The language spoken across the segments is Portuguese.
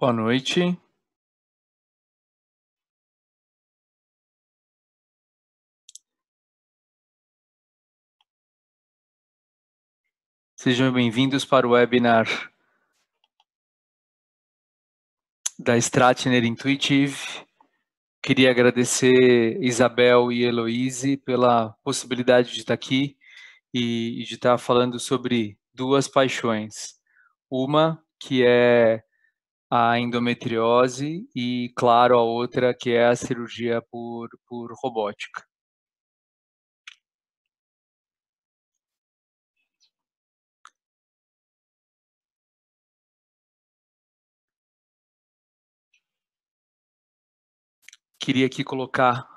Boa noite. Sejam bem-vindos para o webinar da Stratner Intuitive. Queria agradecer Isabel e Heloise pela possibilidade de estar aqui e de estar falando sobre duas paixões. Uma que é a endometriose e, claro, a outra que é a cirurgia por robótica. Queria aqui colocar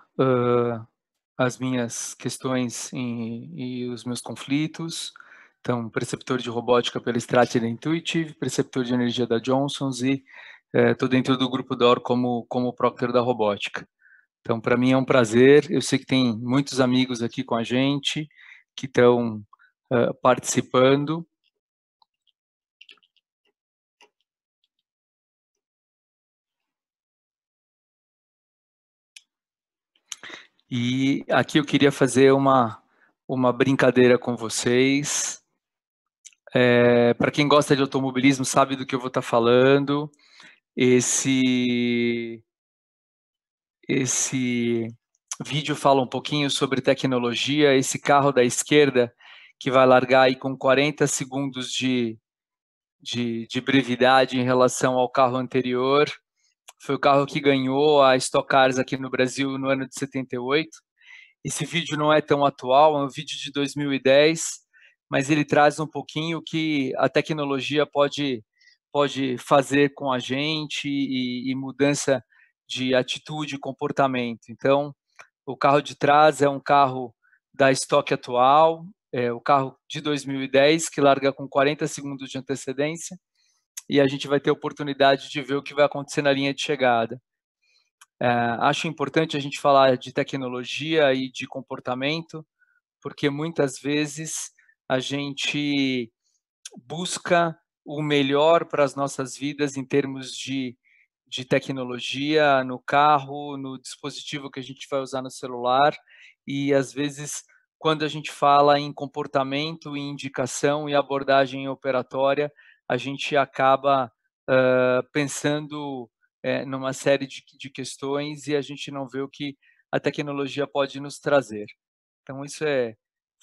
as minhas questões e os meus conflitos. Então, preceptor de robótica pela Stratner Intuitive, preceptor de energia da Johnson's e estou dentro do grupo DOR como Proctor da robótica. Então, para mim é um prazer. Eu sei que tem muitos amigos aqui com a gente que estão participando. E aqui eu queria fazer uma brincadeira com vocês. Para quem gosta de automobilismo sabe do que eu vou estar falando. Esse vídeo fala um pouquinho sobre tecnologia. Esse carro da esquerda, que vai largar aí com 40 segundos de brevidade em relação ao carro anterior, foi o carro que ganhou a Stock Cars aqui no Brasil no ano de 78. Esse vídeo não é tão atual, é um vídeo de 2010, mas ele traz um pouquinho o que a tecnologia pode fazer com a gente e mudança de atitude e comportamento. Então, o carro de trás é um carro da estoque atual, é o carro de 2010, que larga com 40 segundos de antecedência, e a gente vai ter a oportunidade de ver o que vai acontecer na linha de chegada. Acho importante a gente falar de tecnologia e de comportamento, porque muitas vezes a gente busca o melhor para as nossas vidas em termos de tecnologia no carro, no dispositivo que a gente vai usar no celular, e às vezes, quando a gente fala em comportamento, em indicação e abordagem operatória, a gente acaba pensando numa série de questões e a gente não vê o que a tecnologia pode nos trazer. Então,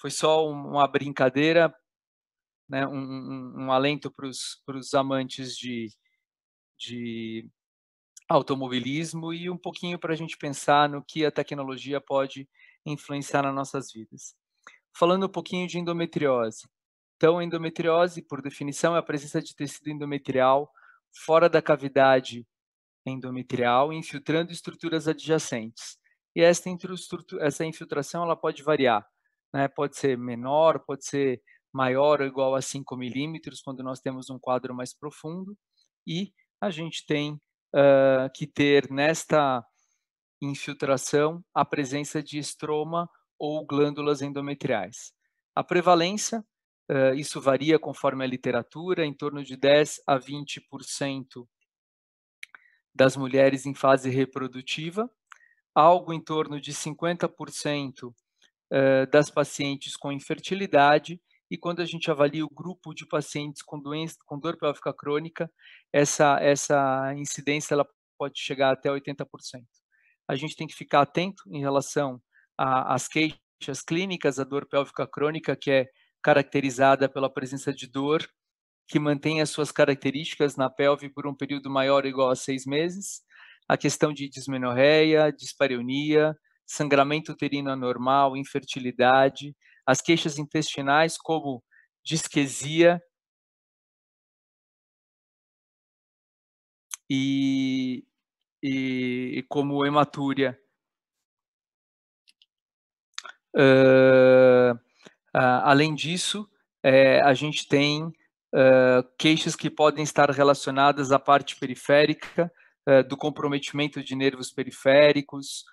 foi só uma brincadeira, né, um alento para os amantes de automobilismo e um pouquinho para a gente pensar no que a tecnologia pode influenciar nas nossas vidas. Falando um pouquinho de endometriose. Então, a endometriose, por definição, é a presença de tecido endometrial fora da cavidade endometrial, infiltrando estruturas adjacentes. E essa infiltração ela pode variar, né? Pode ser menor, pode ser maior ou igual a 5 milímetros, quando nós temos um quadro mais profundo, e a gente tem que ter nesta infiltração a presença de estroma ou glândulas endometriais. A prevalência, isso varia conforme a literatura, em torno de 10 a 20% das mulheres em fase reprodutiva, algo em torno de 50% das pacientes com infertilidade, e quando a gente avalia o grupo de pacientes com doença, com dor pélvica crônica, essa incidência ela pode chegar até 80%. A gente tem que ficar atento em relação às queixas clínicas, a dor pélvica crônica, que é caracterizada pela presença de dor que mantém as suas características na pelve por um período maior ou igual a 6 meses, a questão de dismenorreia, dispareunia, sangramento uterino anormal, infertilidade, as queixas intestinais como disquesia e, e como hematúria. Uh, Além disso, a gente tem queixas que podem estar relacionadas à parte periférica, do comprometimento de nervos periféricos,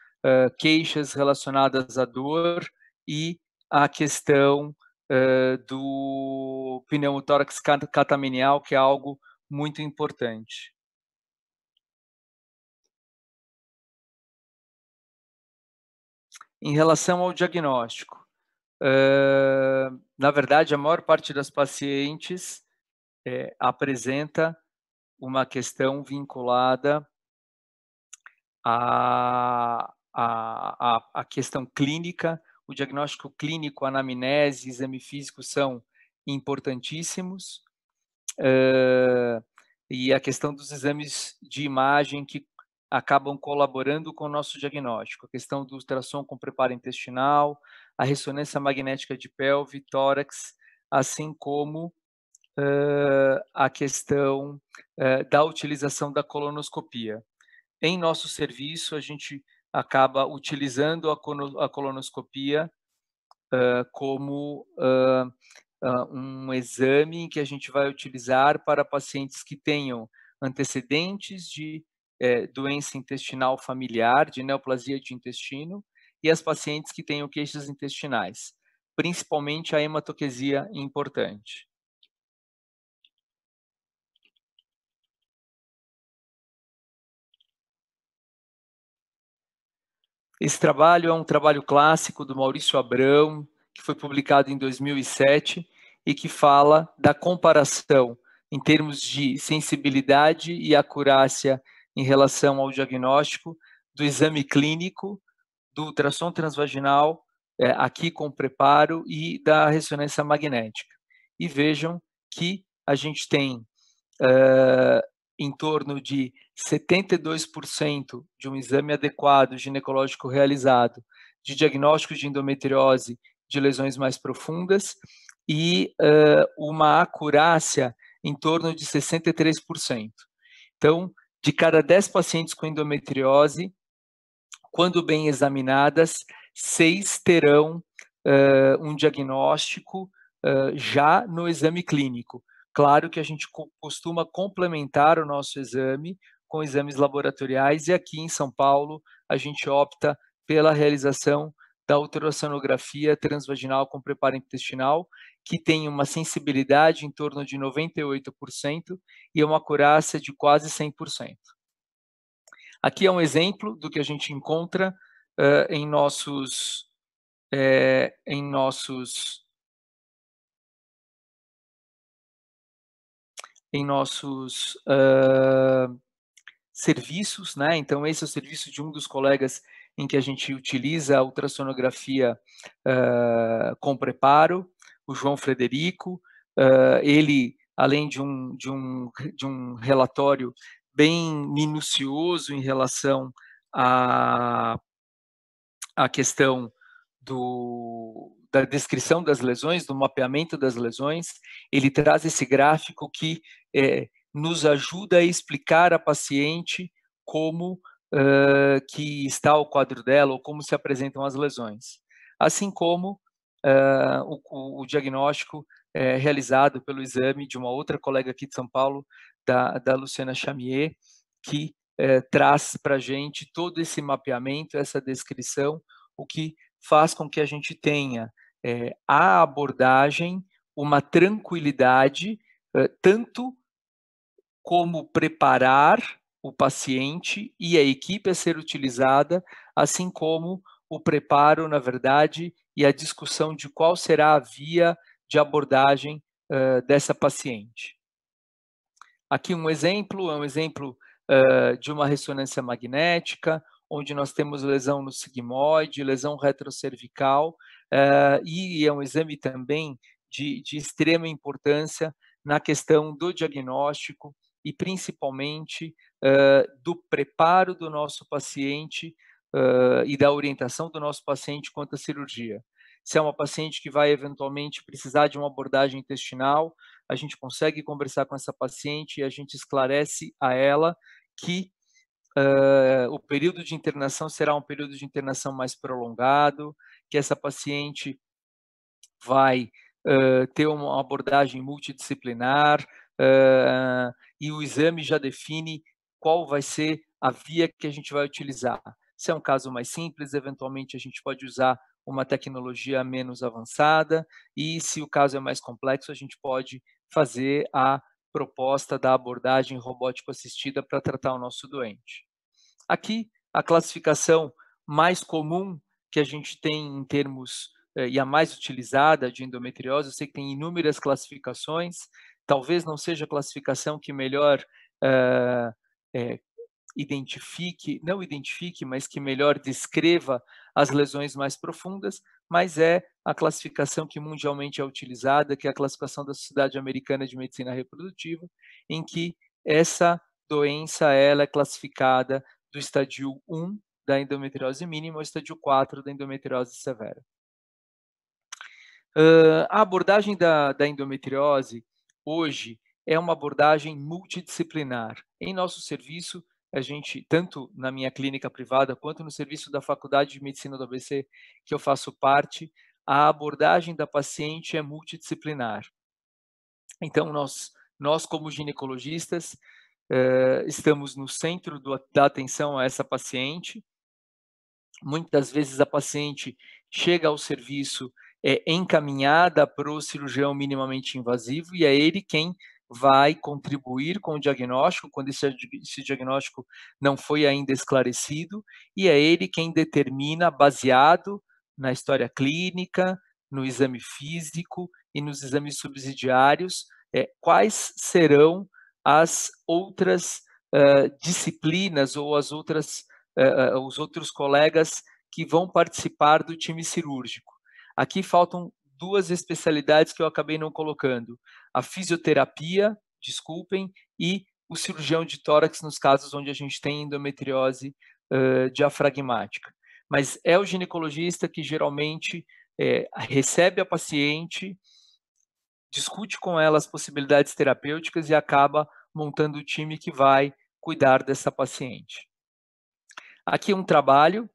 queixas relacionadas à dor e a questão do pneumotórax catamenial, que é algo muito importante. Em relação ao diagnóstico, na verdade, a maior parte das pacientes apresenta uma questão vinculada à questão clínica. O diagnóstico clínico, anamnese, exame físico são importantíssimos, e a questão dos exames de imagem que acabam colaborando com o nosso diagnóstico, a questão do ultrassom com preparo intestinal, a ressonância magnética de pelve, tórax, assim como a questão da utilização da colonoscopia. Em nosso serviço, a gente acaba utilizando a colonoscopia como um exame que a gente vai utilizar para pacientes que tenham antecedentes de doença intestinal familiar, de neoplasia de intestino, e as pacientes que tenham queixas intestinais, principalmente a hematoquesia importante. Esse trabalho é um trabalho clássico do Maurício Abrão, que foi publicado em 2007 e que fala da comparação em termos de sensibilidade e acurácia em relação ao diagnóstico do exame clínico, do ultrassom transvaginal, aqui com preparo, e da ressonância magnética. E vejam que a gente tem em torno de 72% de um exame adequado ginecológico realizado, de diagnóstico de endometriose, de lesões mais profundas, e uma acurácia em torno de 63%. Então, de cada 10 pacientes com endometriose, quando bem examinadas, 6 terão um diagnóstico já no exame clínico. Claro que a gente costuma complementar o nosso exame com exames laboratoriais, e aqui em São Paulo a gente opta pela realização da ultrassonografia transvaginal com preparo intestinal, que tem uma sensibilidade em torno de 98% e uma acurácia de quase 100%. Aqui é um exemplo do que a gente encontra em nossos serviços, né? Então, esse é o serviço de um dos colegas em que a gente utiliza a ultrassonografia com preparo, o João Frederico. Ele, além de um relatório bem minucioso em relação à questão da descrição das lesões, do mapeamento das lesões, ele traz esse gráfico que nos ajuda a explicar à paciente como que está o quadro dela ou como se apresentam as lesões. Assim como o diagnóstico realizado pelo exame de uma outra colega aqui de São Paulo, da Luciana Chamier, que traz para a gente todo esse mapeamento, essa descrição, o que faz com que a gente tenha a abordagem, uma tranquilidade, tanto como preparar o paciente e a equipe a ser utilizada, assim como o preparo, na verdade, e a discussão de qual será a via de abordagem dessa paciente. Aqui um exemplo, é um exemplo de uma ressonância magnética, onde nós temos lesão no sigmoide, lesão retrocervical, e é um exame também de extrema importância na questão do diagnóstico e principalmente do preparo do nosso paciente e da orientação do nosso paciente quanto à cirurgia. Se é uma paciente que vai eventualmente precisar de uma abordagem intestinal, a gente consegue conversar com essa paciente e a gente esclarece a ela que o período de internação será um período de internação mais prolongado, que essa paciente vai ter uma abordagem multidisciplinar, e o exame já define qual vai ser a via que a gente vai utilizar. Se é um caso mais simples, eventualmente a gente pode usar uma tecnologia menos avançada, e se o caso é mais complexo, a gente pode fazer a proposta da abordagem robótico assistida para tratar o nosso doente. Aqui, a classificação mais comum que a gente tem em termos, e a mais utilizada de endometriose, eu sei que tem inúmeras classificações, talvez não seja a classificação que melhor, hã, eh, não identifique, mas que melhor descreva as lesões mais profundas, mas é a classificação que mundialmente é utilizada, que é a classificação da Sociedade Americana de Medicina Reprodutiva, em que essa doença ela é classificada do estadio 1 da endometriose mínima ao estadio 4 da endometriose severa. A abordagem da endometriose, hoje, é uma abordagem multidisciplinar. Em nosso serviço, a gente, tanto na minha clínica privada, quanto no serviço da Faculdade de Medicina do ABC, que eu faço parte, a abordagem da paciente é multidisciplinar. Então, nós como ginecologistas, estamos no centro da atenção a essa paciente. Muitas vezes a paciente chega ao serviço, encaminhada para o cirurgião minimamente invasivo e é ele quem vai contribuir com o diagnóstico, quando esse diagnóstico não foi ainda esclarecido, e é ele quem determina, baseado na história clínica, no exame físico e nos exames subsidiários, quais serão as outras, disciplinas ou as outras os outros colegas que vão participar do time cirúrgico. Aqui faltam 2 especialidades que eu acabei não colocando: a fisioterapia, desculpem, e o cirurgião de tórax nos casos onde a gente tem endometriose, diafragmática. Mas é o ginecologista que geralmente, recebe a paciente, discute com ela as possibilidades terapêuticas e acaba montando o time que vai cuidar dessa paciente. Aqui um trabalho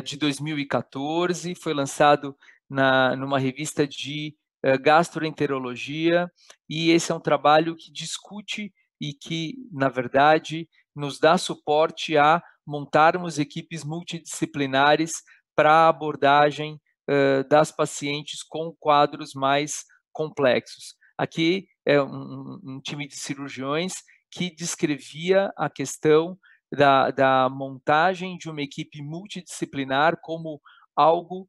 de 2014, foi lançado numa revista de gastroenterologia, e esse é um trabalho que discute e que, na verdade, nos dá suporte a montarmos equipes multidisciplinares para a abordagem das pacientes com quadros mais complexos. Aqui é um time de cirurgiões que descrevia a questão da montagem de uma equipe multidisciplinar como algo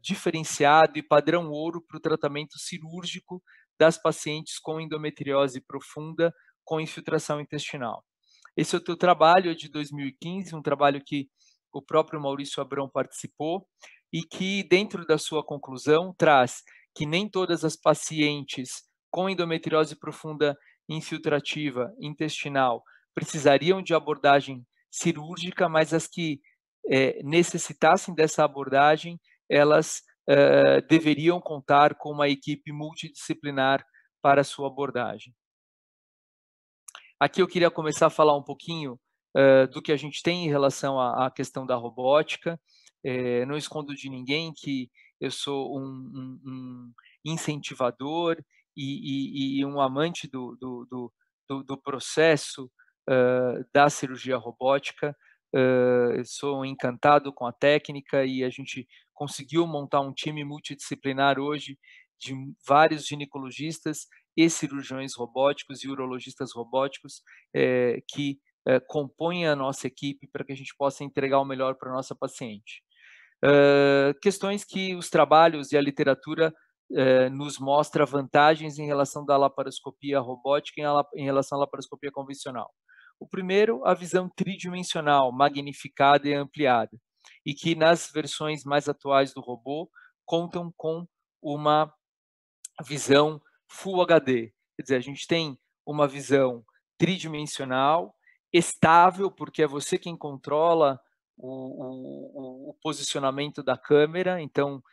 diferenciado e padrão ouro para o tratamento cirúrgico das pacientes com endometriose profunda com infiltração intestinal. Esse outro trabalho é de 2015, um trabalho que o próprio Maurício Abrão participou e que, dentro da sua conclusão, traz que nem todas as pacientes com endometriose profunda infiltrativa intestinal precisariam de abordagem cirúrgica, mas as que necessitassem dessa abordagem, elas deveriam contar com uma equipe multidisciplinar para a sua abordagem. Aqui eu queria começar a falar um pouquinho do que a gente tem em relação à questão da robótica. Não escondo de ninguém que eu sou um incentivador e um amante do processo da cirurgia robótica. Sou encantado com a técnica e a gente conseguiu montar um time multidisciplinar hoje de vários ginecologistas e cirurgiões robóticos e urologistas robóticos que compõem a nossa equipe para que a gente possa entregar o melhor para a nossa paciente. Questões que os trabalhos e a literatura nos mostra vantagens em relação da laparoscopia robótica em relação à laparoscopia convencional. O primeiro, a visão tridimensional, magnificada e ampliada, e que nas versões mais atuais do robô contam com uma visão Full HD. Quer dizer, a gente tem uma visão tridimensional, estável, porque é você quem controla o posicionamento da câmera, então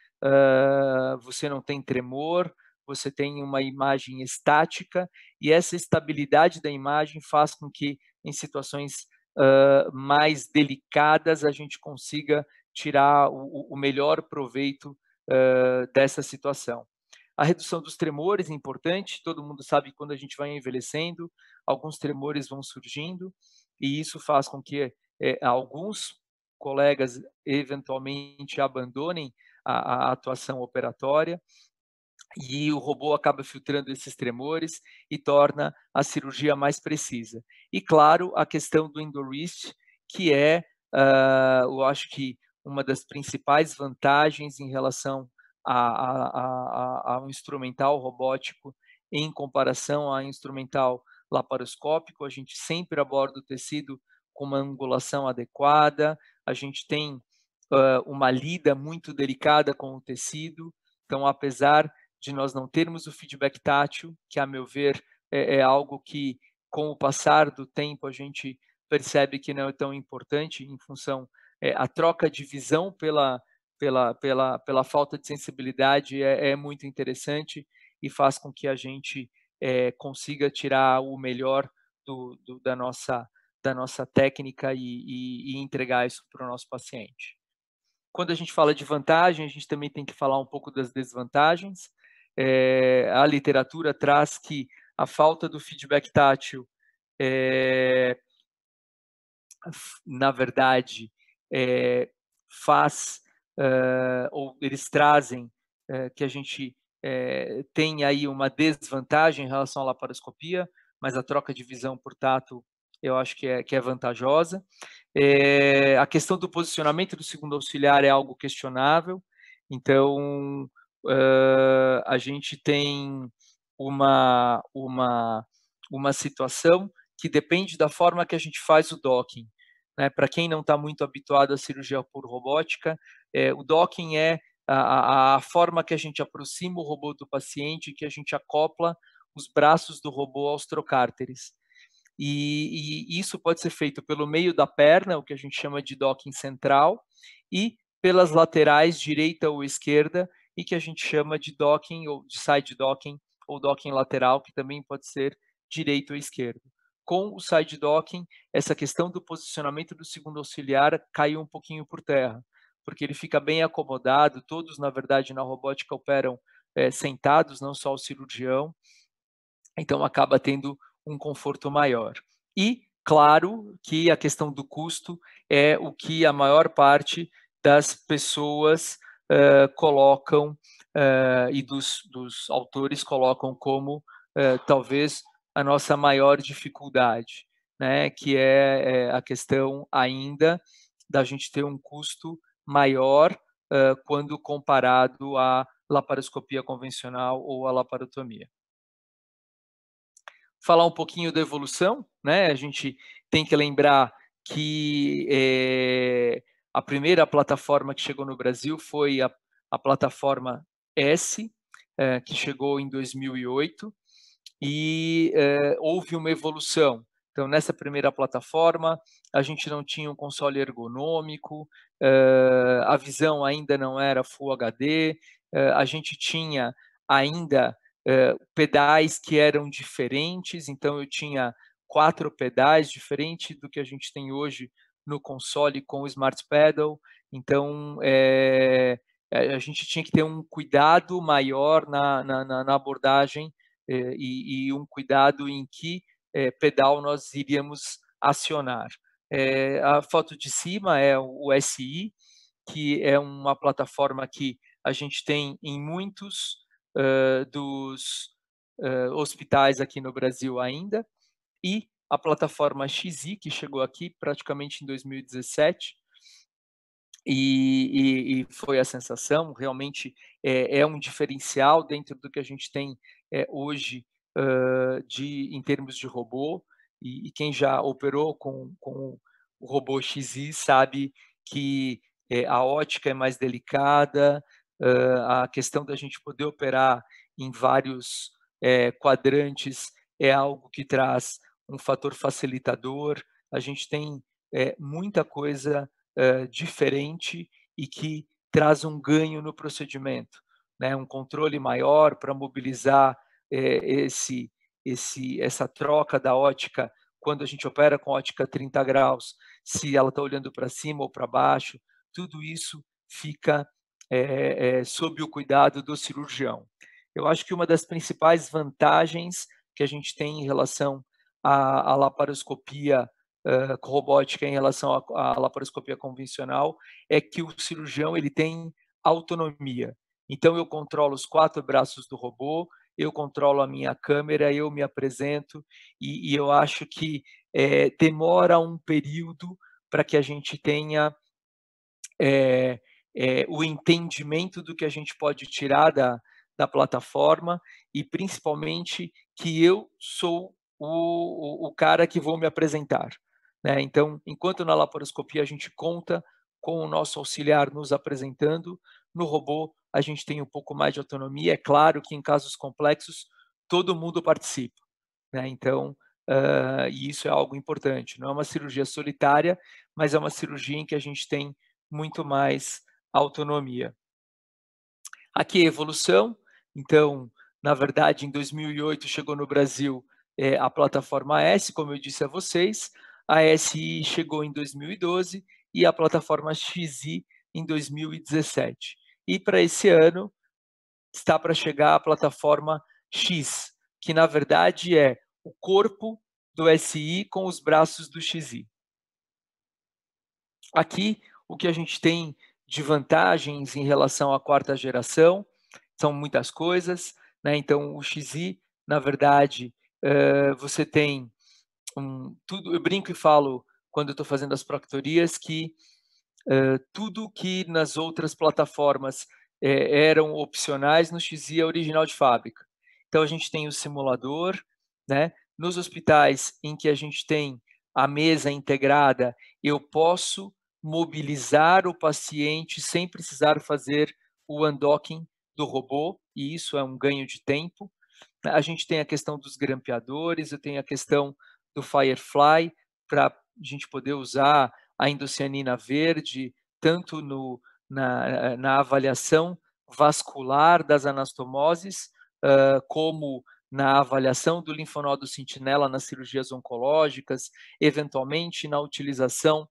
você não tem tremor, você tem uma imagem estática, e essa estabilidade da imagem faz com que, em situações mais delicadas, a gente consiga tirar o melhor proveito dessa situação. A redução dos tremores é importante, todo mundo sabe que quando a gente vai envelhecendo, alguns tremores vão surgindo, e isso faz com que alguns colegas eventualmente abandonem a atuação operatória, e o robô acaba filtrando esses tremores e torna a cirurgia mais precisa. E, claro, a questão do EndoWrist, que é, eu acho que uma das principais vantagens em relação a um instrumental robótico em comparação a instrumental laparoscópico. A gente sempre aborda o tecido com uma angulação adequada, a gente tem uma lida muito delicada com o tecido, então apesar de nós não termos o feedback tátil, que a meu ver é algo que com o passar do tempo a gente percebe que não é tão importante em função a troca de visão pela falta de sensibilidade é muito interessante e faz com que a gente consiga tirar o melhor da nossa técnica e entregar isso para o nosso paciente. Quando a gente fala de vantagem, a gente também tem que falar um pouco das desvantagens. A literatura traz que a falta do feedback tátil, na verdade, faz, ou eles trazem que a gente tem aí uma desvantagem em relação à laparoscopia, mas a troca de visão por tato eu acho que é vantajosa. A questão do posicionamento do segundo auxiliar é algo questionável, então a gente tem uma situação que depende da forma que a gente faz o docking. Né? Para quem não está muito habituado à cirurgia por robótica, o docking é a forma que a gente aproxima o robô do paciente, que a gente acopla os braços do robô aos trocárteres. E isso pode ser feito pelo meio da perna, o que a gente chama de docking central, e pelas laterais, direita ou esquerda, e que a gente chama de docking ou de side docking ou docking lateral, que também pode ser direito ou esquerdo. Com o side docking, essa questão do posicionamento do segundo auxiliar caiu um pouquinho por terra, porque ele fica bem acomodado, todos, na verdade, na robótica operam sentados, não só o cirurgião, então acaba tendo um conforto maior. E, claro, que a questão do custo é o que a maior parte das pessoas colocam e dos autores colocam como talvez a nossa maior dificuldade, né, que é a questão ainda da gente ter um custo maior quando comparado à laparoscopia convencional ou à laparotomia. Falar um pouquinho da evolução, né? A gente tem que lembrar que a primeira plataforma que chegou no Brasil foi a plataforma S, que chegou em 2008, e houve uma evolução. Então, nessa primeira plataforma, a gente não tinha um console ergonômico, a visão ainda não era Full HD, a gente tinha ainda pedais que eram diferentes, então eu tinha 4 pedais, diferente do que a gente tem hoje no console com o Smart Pedal. Então, a gente tinha que ter um cuidado maior na abordagem e um cuidado em que pedal nós iríamos acionar. A foto de cima é o SI, que é uma plataforma que a gente tem em muitos dos hospitais aqui no Brasil ainda, e a plataforma XI, que chegou aqui praticamente em 2017, e foi a sensação, realmente é um diferencial dentro do que a gente tem hoje em termos de robô, e quem já operou com o robô XI sabe que a ótica é mais delicada, a questão da gente poder operar em vários quadrantes é algo que traz um fator facilitador, a gente tem muita coisa diferente e que traz um ganho no procedimento, né? Um controle maior para mobilizar essa troca da ótica quando a gente opera com ótica 30 graus, se ela está olhando para cima ou para baixo, tudo isso fica sob o cuidado do cirurgião. Eu acho que uma das principais vantagens que a gente tem em relação à laparoscopia robótica em relação à laparoscopia convencional é que o cirurgião ele tem autonomia. Então eu controlo os 4 braços do robô, eu controlo a minha câmera, eu me apresento e eu acho que demora um período para que a gente tenha o entendimento do que a gente pode tirar da plataforma e principalmente que eu sou o cara que vou me apresentar, né. Então, enquanto na laparoscopia a gente conta com o nosso auxiliar nos apresentando, no robô a gente tem um pouco mais de autonomia. É claro que em casos complexos todo mundo participa, né, então, e isso é algo importante. Não é uma cirurgia solitária, mas é uma cirurgia em que a gente tem muito mais autonomia. Aqui é a evolução, então, na verdade, em 2008 chegou no Brasil, a plataforma S, como eu disse a vocês, a SI chegou em 2012 e a plataforma XI em 2017. E para esse ano está para chegar a plataforma X, que na verdade é o corpo do SI com os braços do XI. Aqui, o que a gente tem de vantagens em relação à quarta geração, são muitas coisas, né, então o XI, na verdade, você tem tudo. Eu brinco e falo, quando eu estou fazendo as proctorias, que, tudo que nas outras plataformas, eram opcionais, no XI é original de fábrica. Então a gente tem o simulador, né, nos hospitais em que a gente tem a mesa integrada, eu posso mobilizar o paciente sem precisar fazer o undocking do robô, e isso é um ganho de tempo. A gente tem a questão dos grampeadores, eu tenho a questão do Firefly, para a gente poder usar a indocianina verde, tanto na avaliação vascular das anastomoses, como na avaliação do linfonodo sentinela nas cirurgias oncológicas, eventualmente na utilização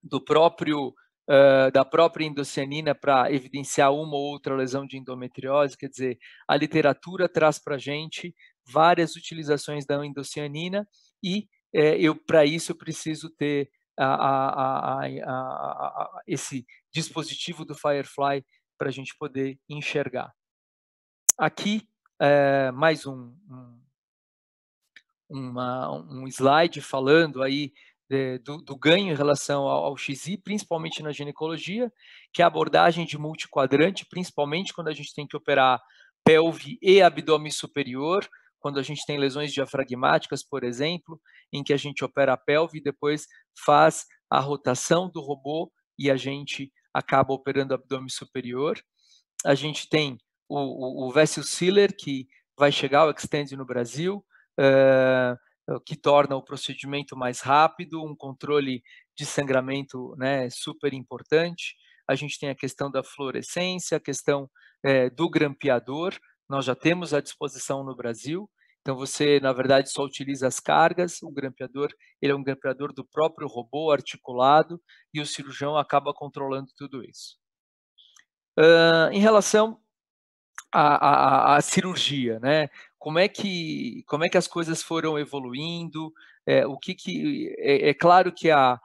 do próprio da própria indocianina para evidenciar uma ou outra lesão de endometriose. Quer dizer, a literatura traz para a gente várias utilizações da indocianina e eu, para isso, eu preciso ter esse dispositivo do Firefly para a gente poder enxergar. Aqui, mais um slide falando aí do ganho em relação ao XI, principalmente na ginecologia, que é a abordagem de multiquadrante, principalmente quando a gente tem que operar pelve e abdômen superior, quando a gente tem lesões diafragmáticas, por exemplo, em que a gente opera a pelve e depois faz a rotação do robô e a gente acaba operando o abdômen superior. A gente tem o Vessel Sealer, que vai chegar, o Extend no Brasil, que torna o procedimento mais rápido, um controle de sangramento, né, super importante. A gente tem a questão da fluorescência, a questão do grampeador, nós já temos à disposição no Brasil, então você, na verdade, só utiliza as cargas, o grampeador, ele é um grampeador do próprio robô articulado, e o cirurgião acaba controlando tudo isso. Em relação à cirurgia, né, como é que as coisas foram evoluindo, o que é claro que a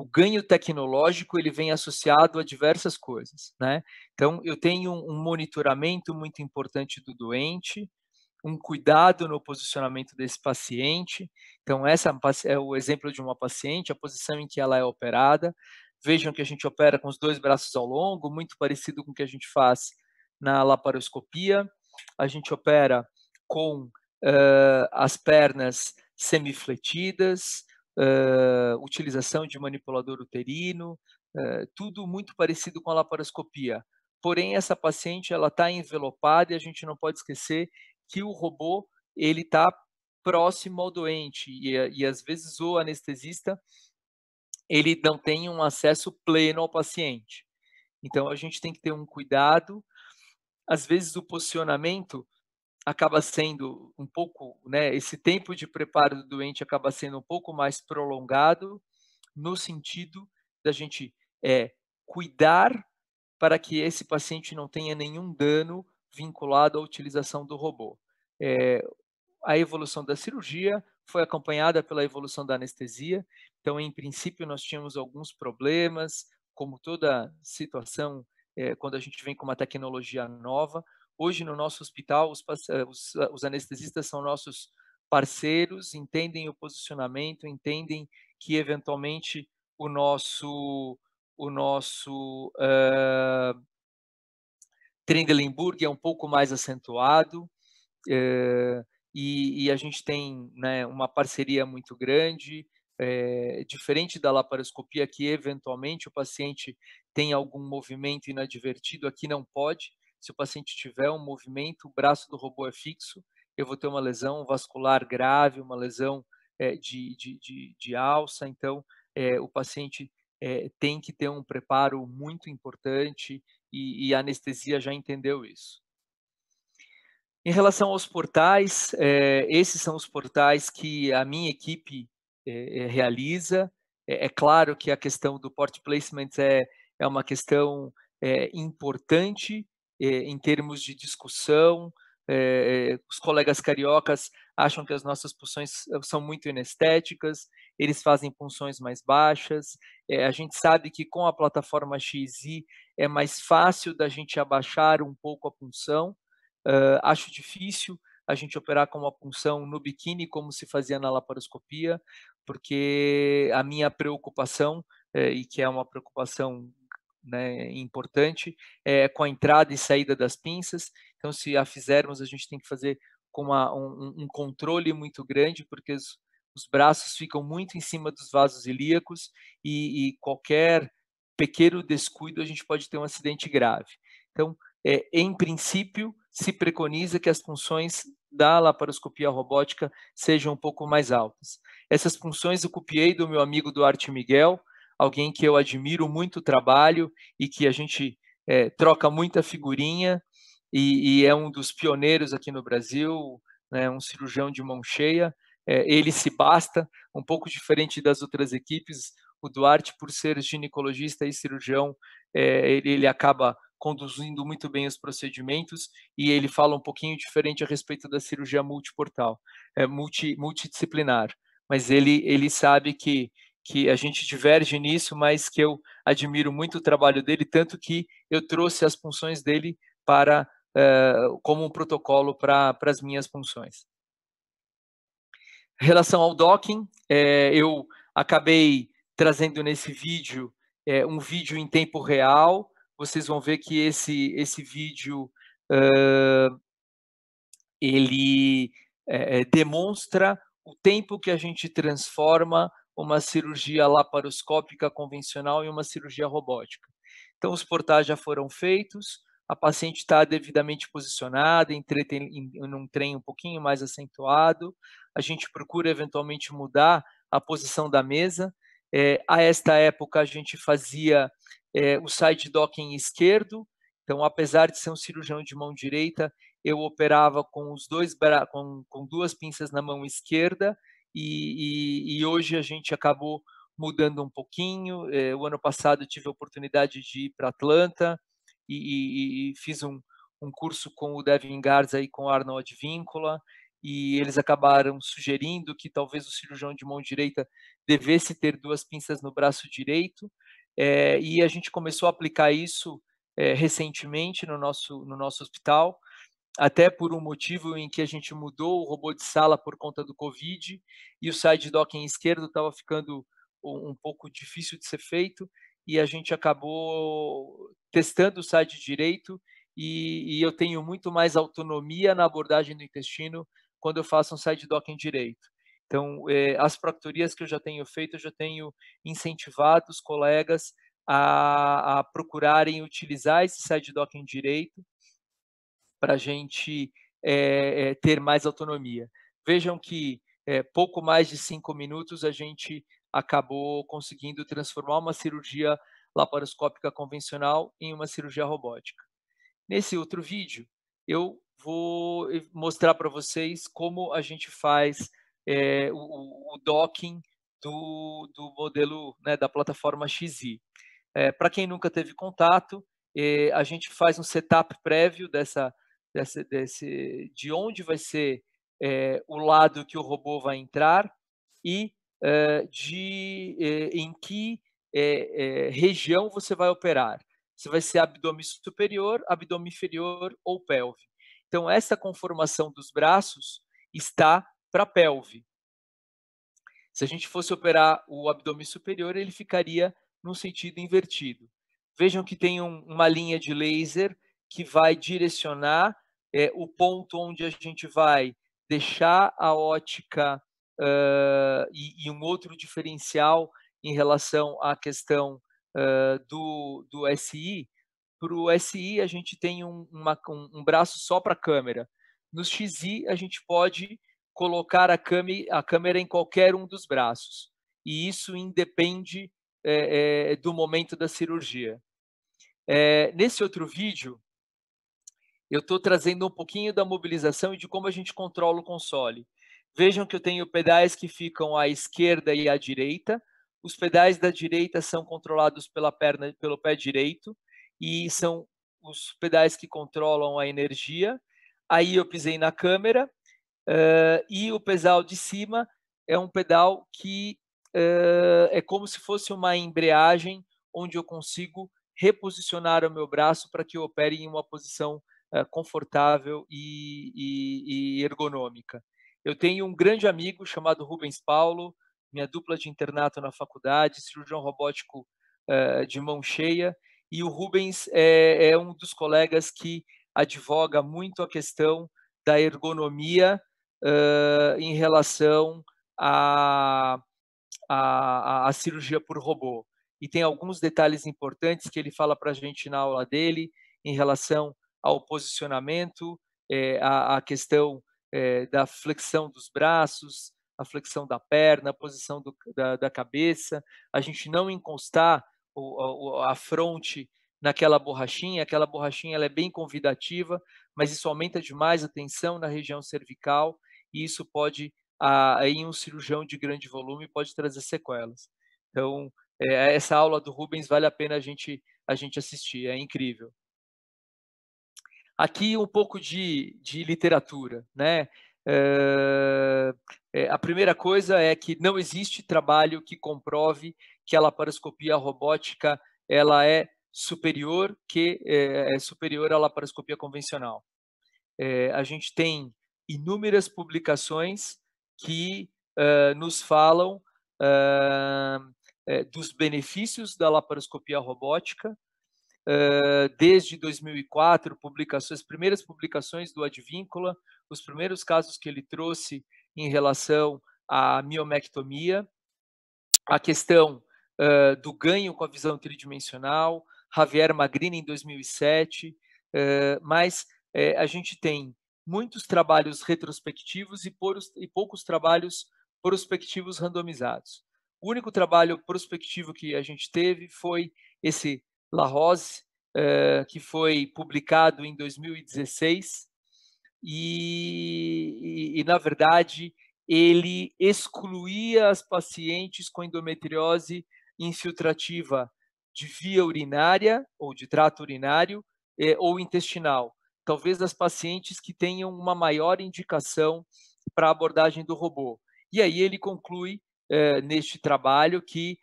o ganho tecnológico, ele vem associado a diversas coisas, né. Então eu tenho um monitoramento muito importante do doente, um cuidado no posicionamento desse paciente. Então essa é o exemplo de uma paciente, a posição em que ela é operada. Vejam que a gente opera com os 2 braços ao longo, muito parecido com o que a gente faz na laparoscopia. A gente opera com, as pernas semifletidas, utilização de manipulador uterino, tudo muito parecido com a laparoscopia. Porém, essa paciente, ela está envelopada e a gente não pode esquecer que o robô, ele está próximo ao doente e às vezes o anestesista, ele não tem um acesso pleno ao paciente. Então a gente tem que ter um cuidado. Às vezes o posicionamento acaba sendo um pouco, né, esse tempo de preparo do doente acaba sendo um pouco mais prolongado, no sentido da gente, cuidar para que esse paciente não tenha nenhum dano vinculado à utilização do robô. Eh, a evolução da cirurgia foi acompanhada pela evolução da anestesia, então, em princípio, nós tínhamos alguns problemas, como toda situação, quando a gente vem com uma tecnologia nova. Hoje, no nosso hospital, os anestesistas são nossos parceiros, entendem o posicionamento, entendem que, eventualmente, o nosso Trendelenburg é um pouco mais acentuado, e a gente tem, né, uma parceria muito grande, diferente da laparoscopia, que eventualmente o paciente tem algum movimento inadvertido, aqui não pode. Se o paciente tiver um movimento, o braço do robô é fixo, eu vou ter uma lesão vascular grave, uma lesão de alça, então o paciente tem que ter um preparo muito importante e a anestesia já entendeu isso. Em relação aos portais, esses são os portais que a minha equipe realiza. É claro que a questão do port placement é uma questão importante em termos de discussão. Os colegas cariocas acham que as nossas punções são muito inestéticas, eles fazem punções mais baixas. A gente sabe que com a plataforma XI é mais fácil da gente abaixar um pouco a punção. Acho difícil a gente operar com uma punção no biquíni, como se fazia na laparoscopia, porque a minha preocupação, e que é uma preocupação, né, importante, é com a entrada e saída das pinças. Então, se a fizermos, a gente tem que fazer com um controle muito grande, porque os braços ficam muito em cima dos vasos ilíacos e qualquer pequeno descuido a gente pode ter um acidente grave. Então, em princípio, se preconiza que as funções da laparoscopia robótica sejam um pouco mais altas. Essas funções eu copiei do meu amigo Duarte Miguel, alguém que eu admiro muito o trabalho e que a gente troca muita figurinha e é um dos pioneiros aqui no Brasil, né, um cirurgião de mão cheia. Ele se basta, um pouco diferente das outras equipes. O Duarte, por ser ginecologista e cirurgião, ele acaba conduzindo muito bem os procedimentos e ele fala um pouquinho diferente a respeito da cirurgia multiportal, multidisciplinar. Mas ele sabe que a gente diverge nisso, mas que eu admiro muito o trabalho dele, tanto que eu trouxe as funções dele para como um protocolo para as minhas funções. Em relação ao docking, eu acabei trazendo nesse vídeo um vídeo em tempo real. Vocês vão ver que esse vídeo ele demonstra o tempo que a gente transforma uma cirurgia laparoscópica convencional em uma cirurgia robótica. Então, os portais já foram feitos, a paciente está devidamente posicionada, em um trem um pouquinho mais acentuado, a gente procura eventualmente mudar a posição da mesa. A esta época, a gente fazia o side docking esquerdo, então, apesar de ser um cirurgião de mão direita, eu operava com com duas pinças na mão esquerda e hoje a gente acabou mudando um pouquinho. O ano passado tive a oportunidade de ir para Atlanta e fiz um curso com o Devin Garza e com o Arnold Víncula, e eles acabaram sugerindo que talvez o cirurgião de mão direita devesse ter duas pinças no braço direito, e a gente começou a aplicar isso recentemente no nosso hospital, até por um motivo em que a gente mudou o robô de sala por conta do Covid, e o side docking esquerdo estava ficando um pouco difícil de ser feito, e a gente acabou testando o side direito, e eu tenho muito mais autonomia na abordagem do intestino quando eu faço um side docking direito. Então, as proctorias que eu já tenho feito, eu já tenho incentivado os colegas a procurarem utilizar esse side docking direito, para a gente ter mais autonomia. Vejam que pouco mais de 5 minutos a gente acabou conseguindo transformar uma cirurgia laparoscópica convencional em uma cirurgia robótica. Nesse outro vídeo, eu vou mostrar para vocês como a gente faz o docking do modelo, né, da plataforma XI. Para quem nunca teve contato, a gente faz um setup prévio de onde vai ser o lado que o robô vai entrar e em que região você vai operar. Se vai ser abdômen superior, abdômen inferior ou pelve. Então, essa conformação dos braços está para a pelve. Se a gente fosse operar o abdômen superior, ele ficaria num sentido invertido. Vejam que tem uma linha de laser que vai direcionar o ponto onde a gente vai deixar a ótica e um outro diferencial em relação à questão do SI. Para o SI, a gente tem um braço só para a câmera. No XI, a gente pode colocar a câmera em qualquer um dos braços. E isso independe do momento da cirurgia. Nesse outro vídeo, eu estou trazendo um pouquinho da mobilização e de como a gente controla o console. Vejam que eu tenho pedais que ficam à esquerda e à direita. Os pedais da direita são controlados pelo pé direito e são os pedais que controlam a energia. Aí eu pisei na câmera e o pedal de cima é um pedal que é como se fosse uma embreagem onde eu consigo reposicionar o meu braço para que eu opere em uma posição confortável e ergonômica. Eu tenho um grande amigo chamado Rubens Paulo, minha dupla de internato na faculdade, cirurgião robótico de mão cheia, e o Rubens é um dos colegas que advoga muito a questão da ergonomia em relação à cirurgia por robô. E tem alguns detalhes importantes que ele fala para a gente na aula dele em relação ao posicionamento, a questão da flexão dos braços, a flexão da perna, a posição da cabeça, a gente não encostar a fronte naquela borrachinha, aquela borrachinha ela é bem convidativa, mas isso aumenta demais a tensão na região cervical e isso pode, em um cirurgião de grande volume, pode trazer sequelas. Então, essa aula do Rubens vale a pena a gente assistir, é incrível. Aqui um pouco de literatura, né? A primeira coisa é que não existe trabalho que comprove que a laparoscopia robótica ela é superior à laparoscopia convencional. A gente tem inúmeras publicações que nos falam dos benefícios da laparoscopia robótica. Desde 2004, as primeiras publicações do Advíncula, os primeiros casos que ele trouxe em relação à miomectomia, a questão do ganho com a visão tridimensional, Javier Magrini em 2007, mas a gente tem muitos trabalhos retrospectivos e poucos trabalhos prospectivos randomizados. O único trabalho prospectivo que a gente teve foi esse La Rose, que foi publicado em 2016, na verdade, ele excluía as pacientes com endometriose infiltrativa de via urinária ou de trato urinário ou intestinal. Talvez as pacientes que tenham uma maior indicação para a abordagem do robô. E aí ele conclui neste trabalho que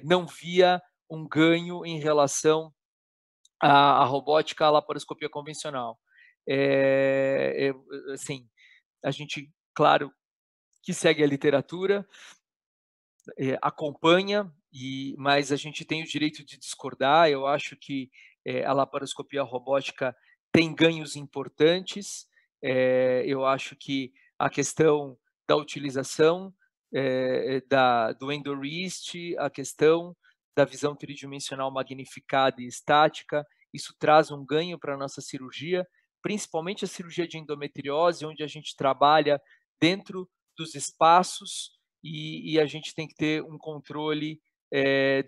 não via um ganho em relação à robótica à laparoscopia convencional. Assim, a gente, claro, que segue a literatura, acompanha, mas a gente tem o direito de discordar. Eu acho que a laparoscopia robótica tem ganhos importantes. Eu acho que a questão da utilização do EndoWrist, a questão da visão tridimensional magnificada e estática, isso traz um ganho para a nossa cirurgia, principalmente a cirurgia de endometriose, onde a gente trabalha dentro dos espaços e a gente tem que ter um controle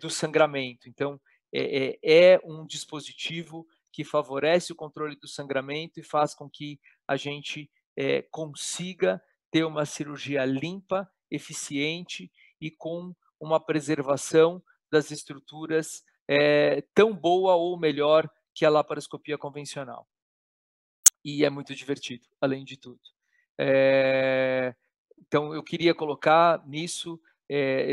do sangramento. Então, é um dispositivo que favorece o controle do sangramento e faz com que a gente consiga ter uma cirurgia limpa, eficiente e com uma preservação das estruturas tão boa ou melhor que a laparoscopia convencional. E é muito divertido, além de tudo. Então, eu queria colocar nisso,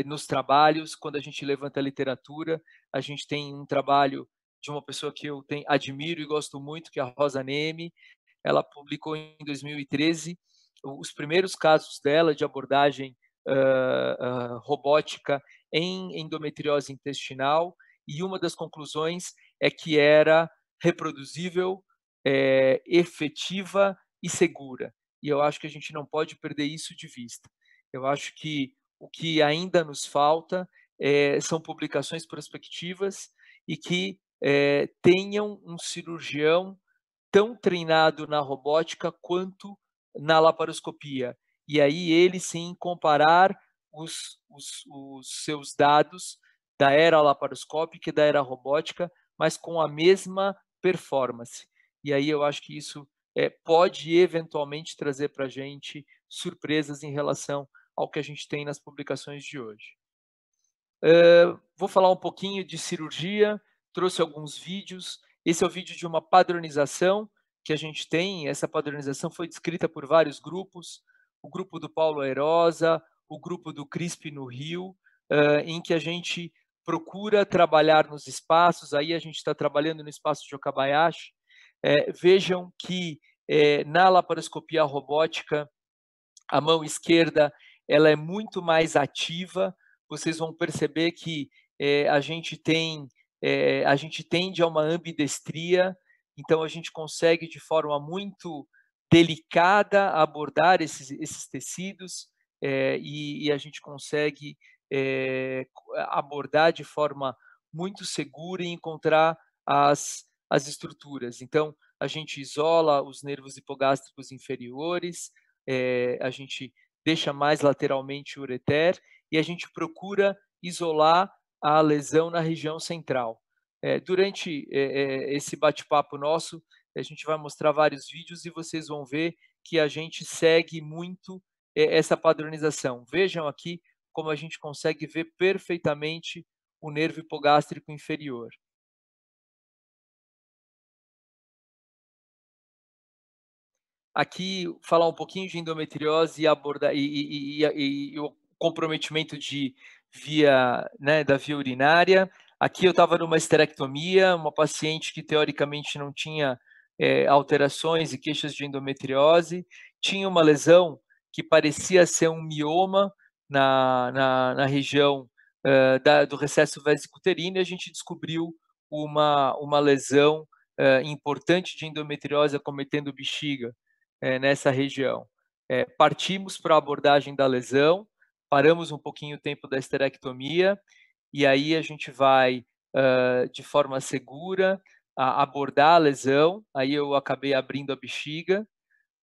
nos trabalhos, quando a gente levanta a literatura, a gente tem um trabalho de uma pessoa que eu admiro e gosto muito, que é a Rosa Neme. Ela publicou em 2013 os primeiros casos dela de abordagem robótica em endometriose intestinal, e uma das conclusões é que era reproduzível, efetiva e segura. E eu acho que a gente não pode perder isso de vista. Eu acho que o que ainda nos falta são publicações prospectivas e que tenham um cirurgião tão treinado na robótica quanto na laparoscopia. E aí ele sim comparar os seus dados da era laparoscópica e da era robótica, mas com a mesma performance. E aí eu acho que isso pode eventualmente trazer para a gente surpresas em relação ao que a gente tem nas publicações de hoje. Vou falar um pouquinho de cirurgia, trouxe alguns vídeos. Esse é o vídeo de uma padronização que a gente tem. Essa padronização foi descrita por vários grupos, o grupo do Paulo Airosa, o grupo do CRISP no Rio, em que a gente procura trabalhar nos espaços. Aí a gente está trabalhando no espaço de Okabayashi. Vejam que na laparoscopia robótica, a mão esquerda ela é muito mais ativa. Vocês vão perceber que a gente tende a uma ambidestria, então a gente consegue de forma muito delicada abordar esses tecidos, e a gente consegue abordar de forma muito segura e encontrar as estruturas. Então, a gente isola os nervos hipogástricos inferiores, a gente deixa mais lateralmente o ureter e a gente procura isolar a lesão na região central. Durante esse bate-papo nosso, a gente vai mostrar vários vídeos e vocês vão ver que a gente segue muito essa padronização. Vejam aqui como a gente consegue ver perfeitamente o nervo hipogástrico inferior. Aqui, falar um pouquinho de endometriose e abordar e o comprometimento da via urinária. Aqui eu estava numa esterectomia, uma paciente que teoricamente não tinha alterações e queixas de endometriose, tinha uma lesão que parecia ser um mioma na região do recesso vesicuterino, e a gente descobriu uma lesão importante de endometriose acometendo bexiga nessa região. Partimos para a abordagem da lesão, paramos um pouquinho o tempo da esterectomia, e aí a gente vai, de forma segura, abordar a lesão. Aí eu acabei abrindo a bexiga.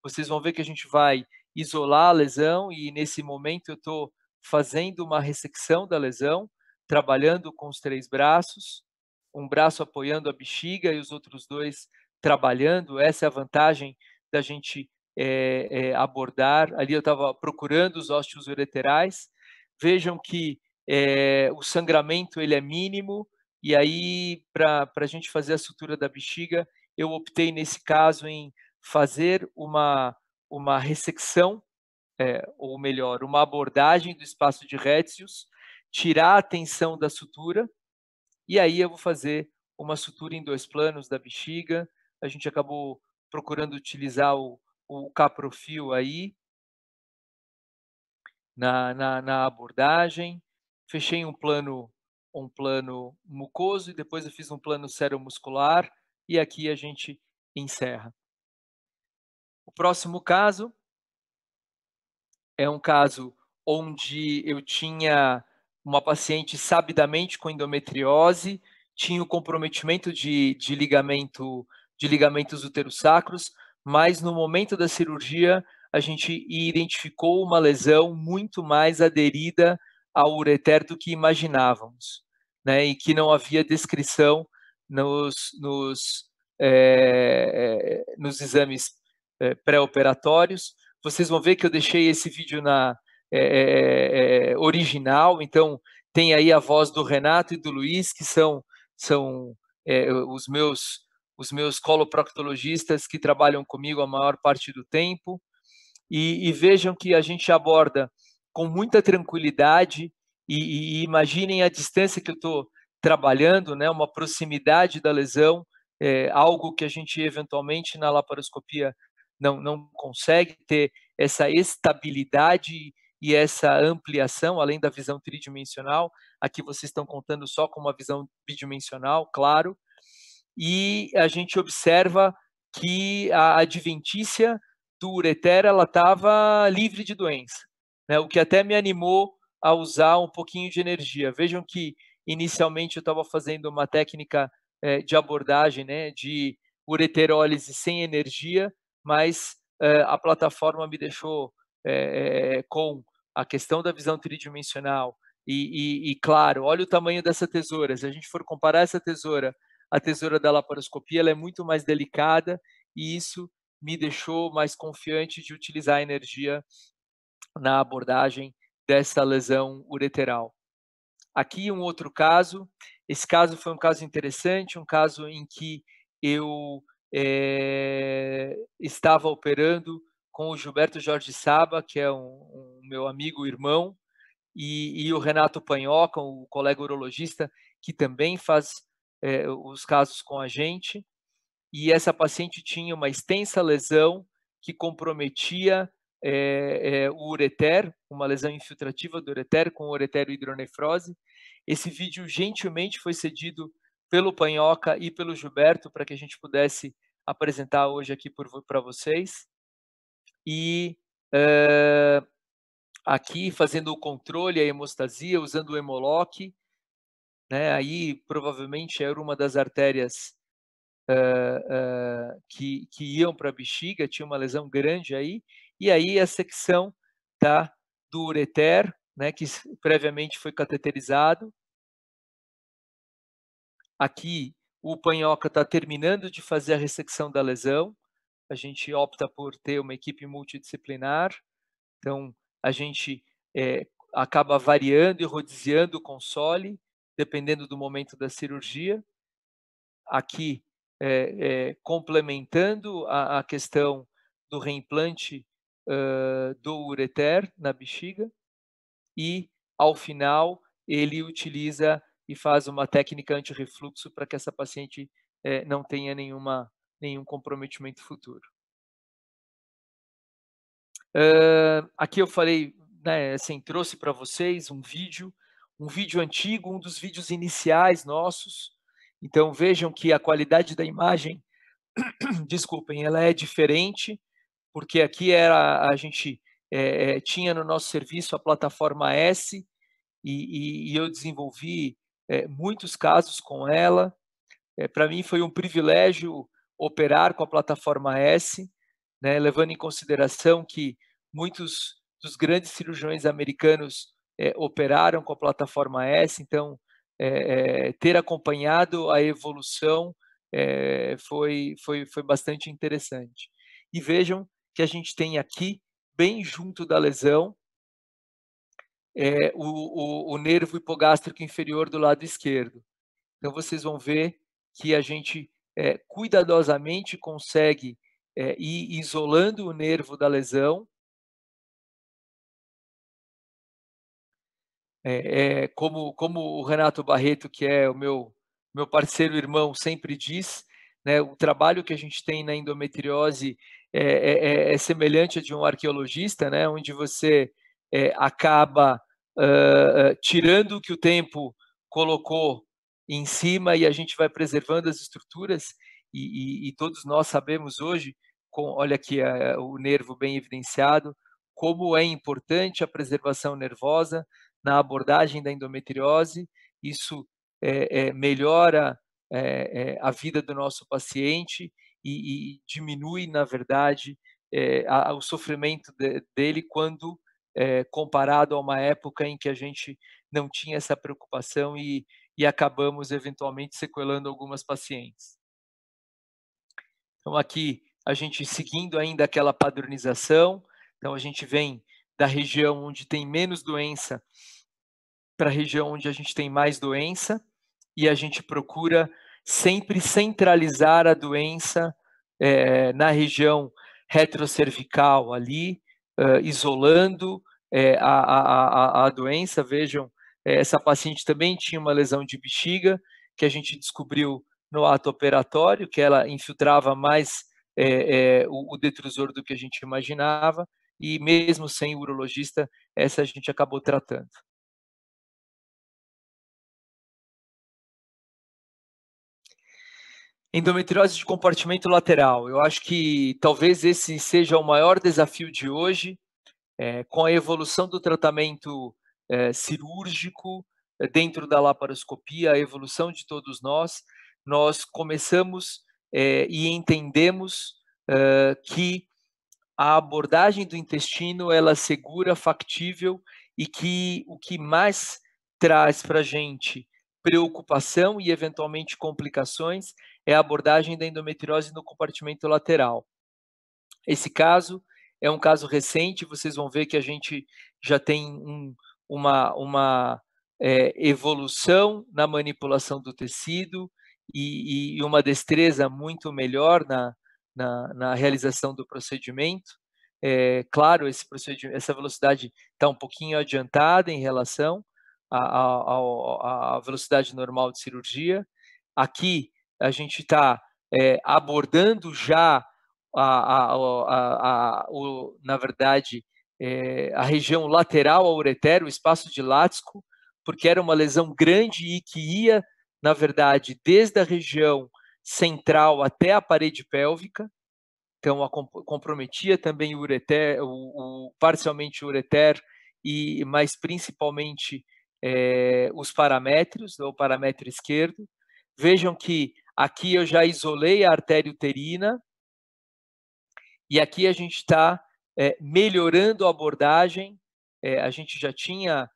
Vocês vão ver que a gente vai isolar a lesão, e nesse momento eu estou fazendo uma ressecção da lesão, trabalhando com os 3 braços, um braço apoiando a bexiga e os outros 2 trabalhando. Essa é a vantagem da gente abordar. Ali eu estava procurando os ósteos ureterais. Vejam que o sangramento ele é mínimo, e aí para a gente fazer a sutura da bexiga, eu optei nesse caso em fazer uma ressecção, ou melhor, uma abordagem do espaço de Retzius, tirar a tensão da sutura, e aí eu vou fazer uma sutura em 2 planos da bexiga. A gente acabou procurando utilizar o caprofil aí na abordagem. Fechei um plano mucoso e depois eu fiz um plano seromuscular, e aqui a gente encerra. O próximo caso é um caso onde eu tinha uma paciente sabidamente com endometriose, tinha o comprometimento de ligamentos uterossacros, mas no momento da cirurgia a gente identificou uma lesão muito mais aderida ao ureter do que imaginávamos, né? E que não havia descrição nos exames pré-operatórios. Vocês vão ver que eu deixei esse vídeo original, então tem aí a voz do Renato e do Luiz, que são os meus coloproctologistas que trabalham comigo a maior parte do tempo, e vejam que a gente aborda com muita tranquilidade, e imaginem a distância que eu estou trabalhando, né, uma proximidade da lesão, algo que a gente eventualmente na laparoscopia não consegue ter essa estabilidade e essa ampliação, além da visão tridimensional, aqui vocês estão contando só com uma visão bidimensional, claro, e a gente observa que a adventícia do ureter ela estava livre de doença, né? O que até me animou a usar um pouquinho de energia. Vejam que inicialmente eu estava fazendo uma técnica de abordagem, né, de ureterólise sem energia, mas a plataforma me deixou com a questão da visão tridimensional e, claro, olha o tamanho dessa tesoura. Se a gente for comparar essa tesoura a tesoura da laparoscopia, ela é muito mais delicada e isso me deixou mais confiante de utilizar a energia na abordagem dessa lesão ureteral. Aqui um outro caso, esse caso foi um caso interessante, um caso em que eu estava operando com o Gilberto Jorge Saba, que é um meu amigo, irmão, e o Renato Panhoca, o colega urologista, que também faz os casos com a gente, e essa paciente tinha uma extensa lesão que comprometia o ureter, uma lesão infiltrativa do ureter com ureterohidronefrose. Esse vídeo gentilmente foi cedido pelo Panhoca e pelo Gilberto para que a gente pudesse apresentar hoje aqui para vocês. E aqui fazendo o controle, a hemostasia, usando o Hemolock, né? Aí provavelmente era uma das artérias que iam para a bexiga, tinha uma lesão grande aí, e aí a secção do ureter, né, que previamente foi cateterizado. Aqui o Panhoca está terminando de fazer a ressecção da lesão, a gente opta por ter uma equipe multidisciplinar, então a gente acaba variando e rodiziando o console, dependendo do momento da cirurgia. Aqui, complementando a questão do reimplante do ureter na bexiga, e, ao final, ele utiliza e faz uma técnica anti-refluxo para que essa paciente não tenha nenhum comprometimento futuro. Aqui eu falei, né, assim, trouxe para vocês um vídeo antigo, um dos vídeos iniciais nossos. Então vejam que a qualidade da imagem, desculpem, ela é diferente, porque aqui a gente tinha no nosso serviço a plataforma S e eu desenvolvi muitos casos com ela. Para mim foi um privilégio operar com a plataforma S, né, levando em consideração que muitos dos grandes cirurgiões americanos operaram com a plataforma S, então ter acompanhado a evolução foi bastante interessante. E vejam que a gente tem aqui, bem junto da lesão, o nervo hipogástrico inferior do lado esquerdo. Então vocês vão ver que a gente cuidadosamente consegue ir isolando o nervo da lesão, como o Renato Barreto, que é o meu parceiro irmão, sempre diz, né, o trabalho que a gente tem na endometriose é semelhante a de um arqueologista, né, onde você acaba tirando o que o tempo colocou em cima e a gente vai preservando as estruturas, e todos nós sabemos hoje, olha aqui o nervo bem evidenciado, como é importante a preservação nervosa na abordagem da endometriose. Isso melhora a vida do nosso paciente e diminui, na verdade, o sofrimento dele quando comparado a uma época em que a gente não tinha essa preocupação e acabamos eventualmente sequelando algumas pacientes. Então aqui a gente seguindo ainda aquela padronização, então a gente vem da região onde tem menos doença para a região onde a gente tem mais doença, e a gente procura sempre centralizar a doença na região retrocervical ali, isolando a doença. Vejam, essa paciente também tinha uma lesão de bexiga, que a gente descobriu no ato operatório, que ela infiltrava mais o detrusor do que a gente imaginava, e mesmo sem urologista, essa a gente acabou tratando. Endometriose de compartimento lateral, eu acho que talvez esse seja o maior desafio de hoje, com a evolução do tratamento, cirúrgico, dentro da laparoscopia, a evolução de todos nós, nós começamos, e entendemos, que a abordagem do intestino ela é segura, factível e que o que mais traz para a gente preocupação e eventualmente complicações é a abordagem da endometriose no compartimento lateral. Esse caso é um caso recente, vocês vão ver que a gente já tem uma evolução na manipulação do tecido e uma destreza muito melhor na realização do procedimento. Claro, essa velocidade está um pouquinho adiantada em relação à velocidade normal de cirurgia. Aqui a gente está abordando já na verdade, a região lateral ao ureter, o espaço de Lático, porque era uma lesão grande e que ia, na verdade, desde a região central até a parede pélvica, então comprometia também o ureter, parcialmente o ureter, mas principalmente os paramétrios, o paramétrio esquerdo. Vejam que aqui eu já isolei a artéria uterina, e aqui a gente está melhorando a abordagem, a gente já tinha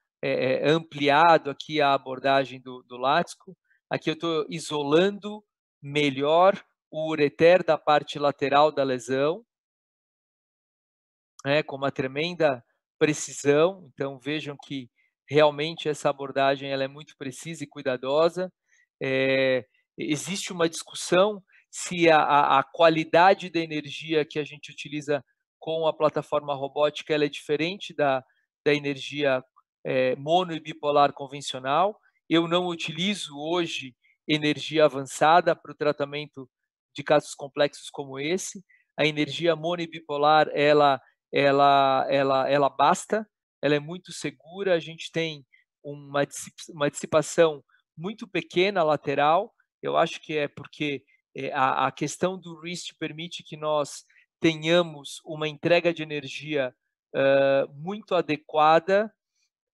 ampliado aqui a abordagem do Lático, aqui eu estou isolando melhor o ureter da parte lateral da lesão, com uma tremenda precisão, então vejam que realmente essa abordagem ela é muito precisa e cuidadosa. Existe uma discussão se a qualidade da energia que a gente utiliza com a plataforma robótica ela é diferente da energia mono e bipolar convencional. Eu não utilizo hoje energia avançada para o tratamento de casos complexos como esse. A energia mono e bipolar ela basta, ela é muito segura, a gente tem uma dissipação muito pequena lateral. Eu acho que é porque a questão do wrist permite que nós tenhamos uma entrega de energia muito adequada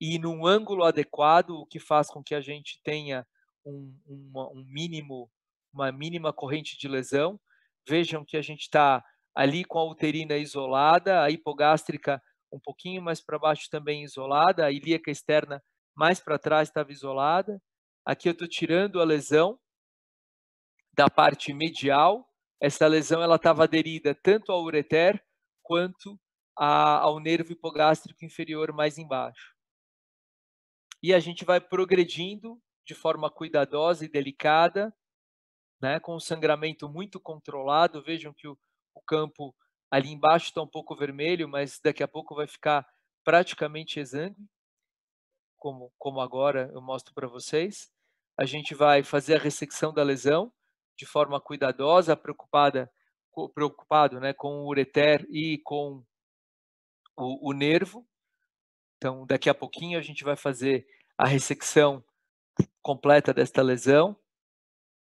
e num ângulo adequado, o que faz com que a gente tenha uma mínima corrente de lesão. Vejam que a gente está ali com a uterina isolada, a hipogástrica um pouquinho mais para baixo também isolada, a ilíaca externa mais para trás estava isolada. Aqui eu estou tirando a lesão da parte medial. Essa lesão ela estava aderida tanto ao ureter quanto ao nervo hipogástrico inferior mais embaixo. E a gente vai progredindo de forma cuidadosa e delicada, com um sangramento muito controlado. Vejam que o campo ali embaixo está um pouco vermelho, mas daqui a pouco vai ficar praticamente exângue, como agora eu mostro para vocês. A gente vai fazer a ressecção da lesão de forma cuidadosa, preocupado, com o ureter e com o nervo. Então, daqui a pouquinho a gente vai fazer a ressecção completa desta lesão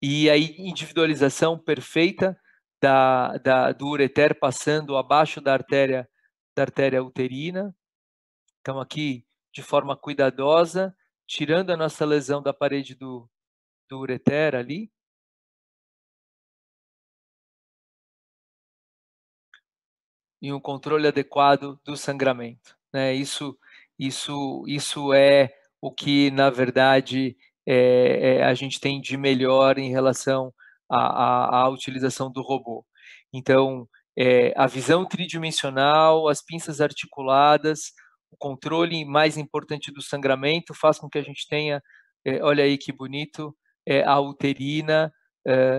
e a individualização perfeita do ureter passando abaixo da artéria uterina. Então, aqui, de forma cuidadosa, tirando a nossa lesão da parede do ureter ali. E um controle adequado do sangramento, né? Isso é o que, na verdade, a gente tem de melhor em relação à utilização do robô. Então, a visão tridimensional, as pinças articuladas, o controle mais importante do sangramento faz com que a gente tenha, olha aí que bonito, a uterina,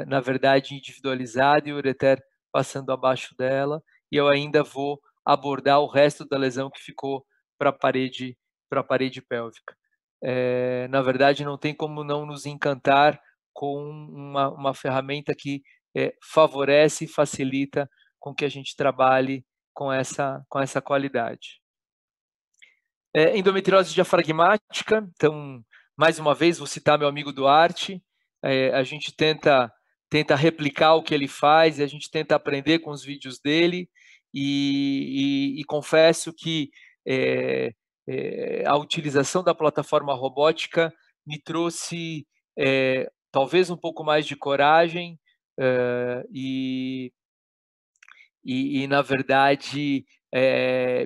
na verdade, individualizada e o ureter passando abaixo dela, e eu ainda vou abordar o resto da lesão que ficou para a parede pélvica. Na verdade, não tem como não nos encantar com uma ferramenta que favorece e facilita com que a gente trabalhe com essa qualidade. Endometriose diafragmática, então, mais uma vez, vou citar meu amigo Duarte, a gente tenta replicar o que ele faz, e a gente tenta aprender com os vídeos dele, e confesso que a utilização da plataforma robótica me trouxe talvez um pouco mais de coragem, na verdade,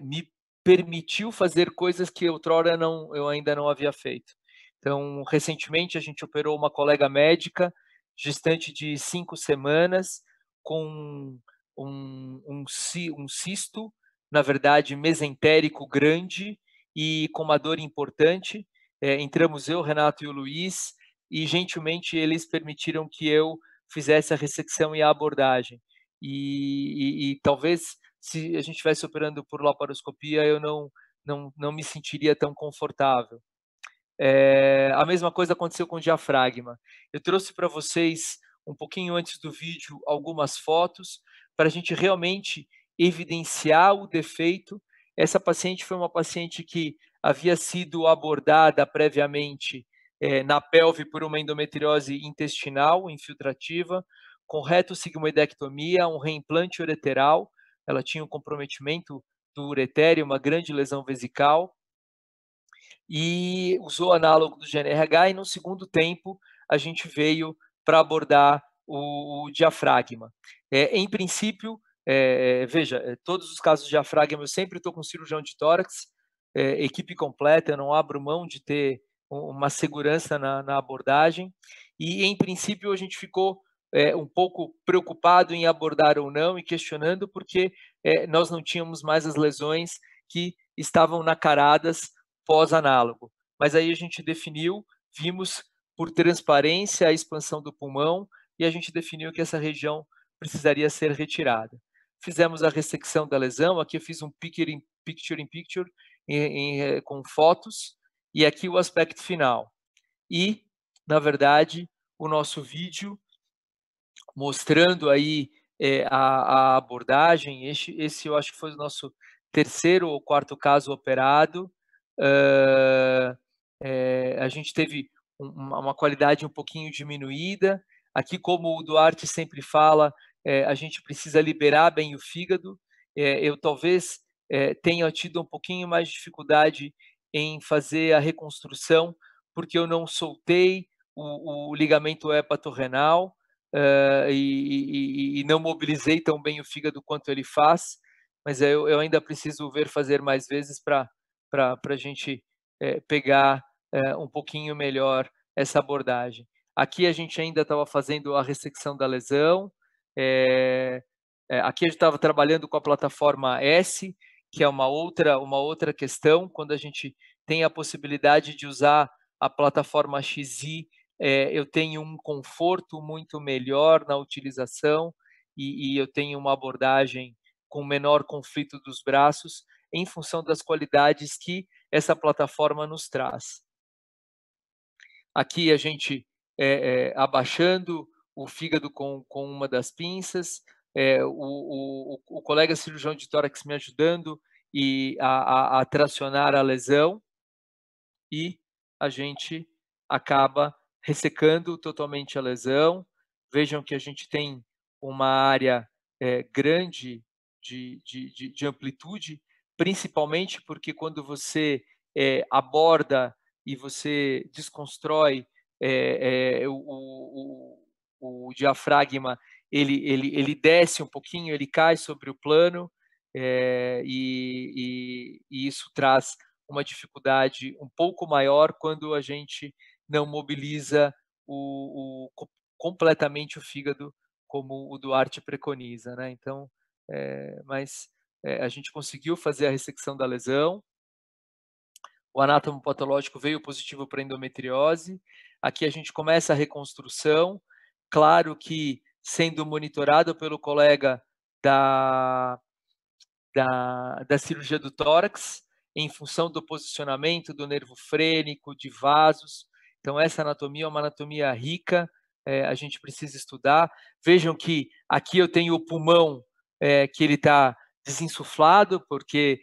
me permitiu fazer coisas que outrora eu ainda não havia feito. Então, recentemente, a gente operou uma colega médica, gestante de 5 semanas, com um cisto, na verdade, mesentérico grande e com uma dor importante. Entramos eu, Renato e o Luiz, e gentilmente eles permitiram que eu fizesse a ressecção e a abordagem. E talvez, se a gente estivesse operando por laparoscopia, eu não me sentiria tão confortável. A mesma coisa aconteceu com o diafragma. Eu trouxe para vocês, um pouquinho antes do vídeo, algumas fotos, para a gente realmente evidenciar o defeito. Essa paciente foi uma paciente que havia sido abordada previamente na pelve por uma endometriose intestinal infiltrativa, com retossigmoidectomia, um reimplante ureteral. Ela tinha um comprometimento do uretério, uma grande lesão vesical, e usou análogo do GNRH, e no segundo tempo a gente veio para abordar o diafragma. Em princípio, veja, todos os casos de diafragma eu sempre estou com cirurgião de tórax, equipe completa, eu não abro mão de ter uma segurança na abordagem, e em princípio a gente ficou um pouco preocupado em abordar ou não, e questionando, porque nós não tínhamos mais as lesões que estavam nacaradas pós-análogo. Mas aí a gente definiu, vimos por transparência a expansão do pulmão, e a gente definiu que essa região precisaria ser retirada. Fizemos a ressecção da lesão, aqui eu fiz um picture-in-picture com fotos, e aqui o aspecto final. E, na verdade, o nosso vídeo mostrando aí a abordagem, esse eu acho que foi o nosso terceiro ou quarto caso operado. A gente teve uma qualidade um pouquinho diminuída. Aqui, como o Duarte sempre fala, a gente precisa liberar bem o fígado. Eu talvez tenha tido um pouquinho mais de dificuldade em fazer a reconstrução, porque eu não soltei o ligamento hepatorrenal, e não mobilizei tão bem o fígado quanto ele faz, mas eu ainda preciso ver fazer mais vezes para a gente pegar um pouquinho melhor essa abordagem. Aqui a gente ainda estava fazendo a ressecção da lesão, aqui a gente estava trabalhando com a plataforma S, que é uma outra questão, quando a gente tem a possibilidade de usar a plataforma XI, eu tenho um conforto muito melhor na utilização, e eu tenho uma abordagem com menor conflito dos braços, em função das qualidades que essa plataforma nos traz. Aqui a gente abaixando o fígado com uma das pinças, o colega cirurgião de tórax me ajudando a tracionar a lesão, e a gente acaba ressecando totalmente a lesão. Vejam que a gente tem uma área grande de amplitude, principalmente porque quando você aborda e você desconstrói o diafragma, ele desce um pouquinho, ele cai sobre o plano, e isso traz uma dificuldade um pouco maior quando a gente não mobiliza completamente o fígado, como o Duarte preconiza, né? Então, mas a gente conseguiu fazer a ressecção da lesão, o anátomo patológico veio positivo para endometriose, aqui a gente começa a reconstrução, claro que sendo monitorado pelo colega da cirurgia do tórax, em função do posicionamento do nervo frênico, de vasos. Então, essa anatomia é uma anatomia rica, a gente precisa estudar. Vejam que aqui eu tenho o pulmão, que ele está desinsuflado, porque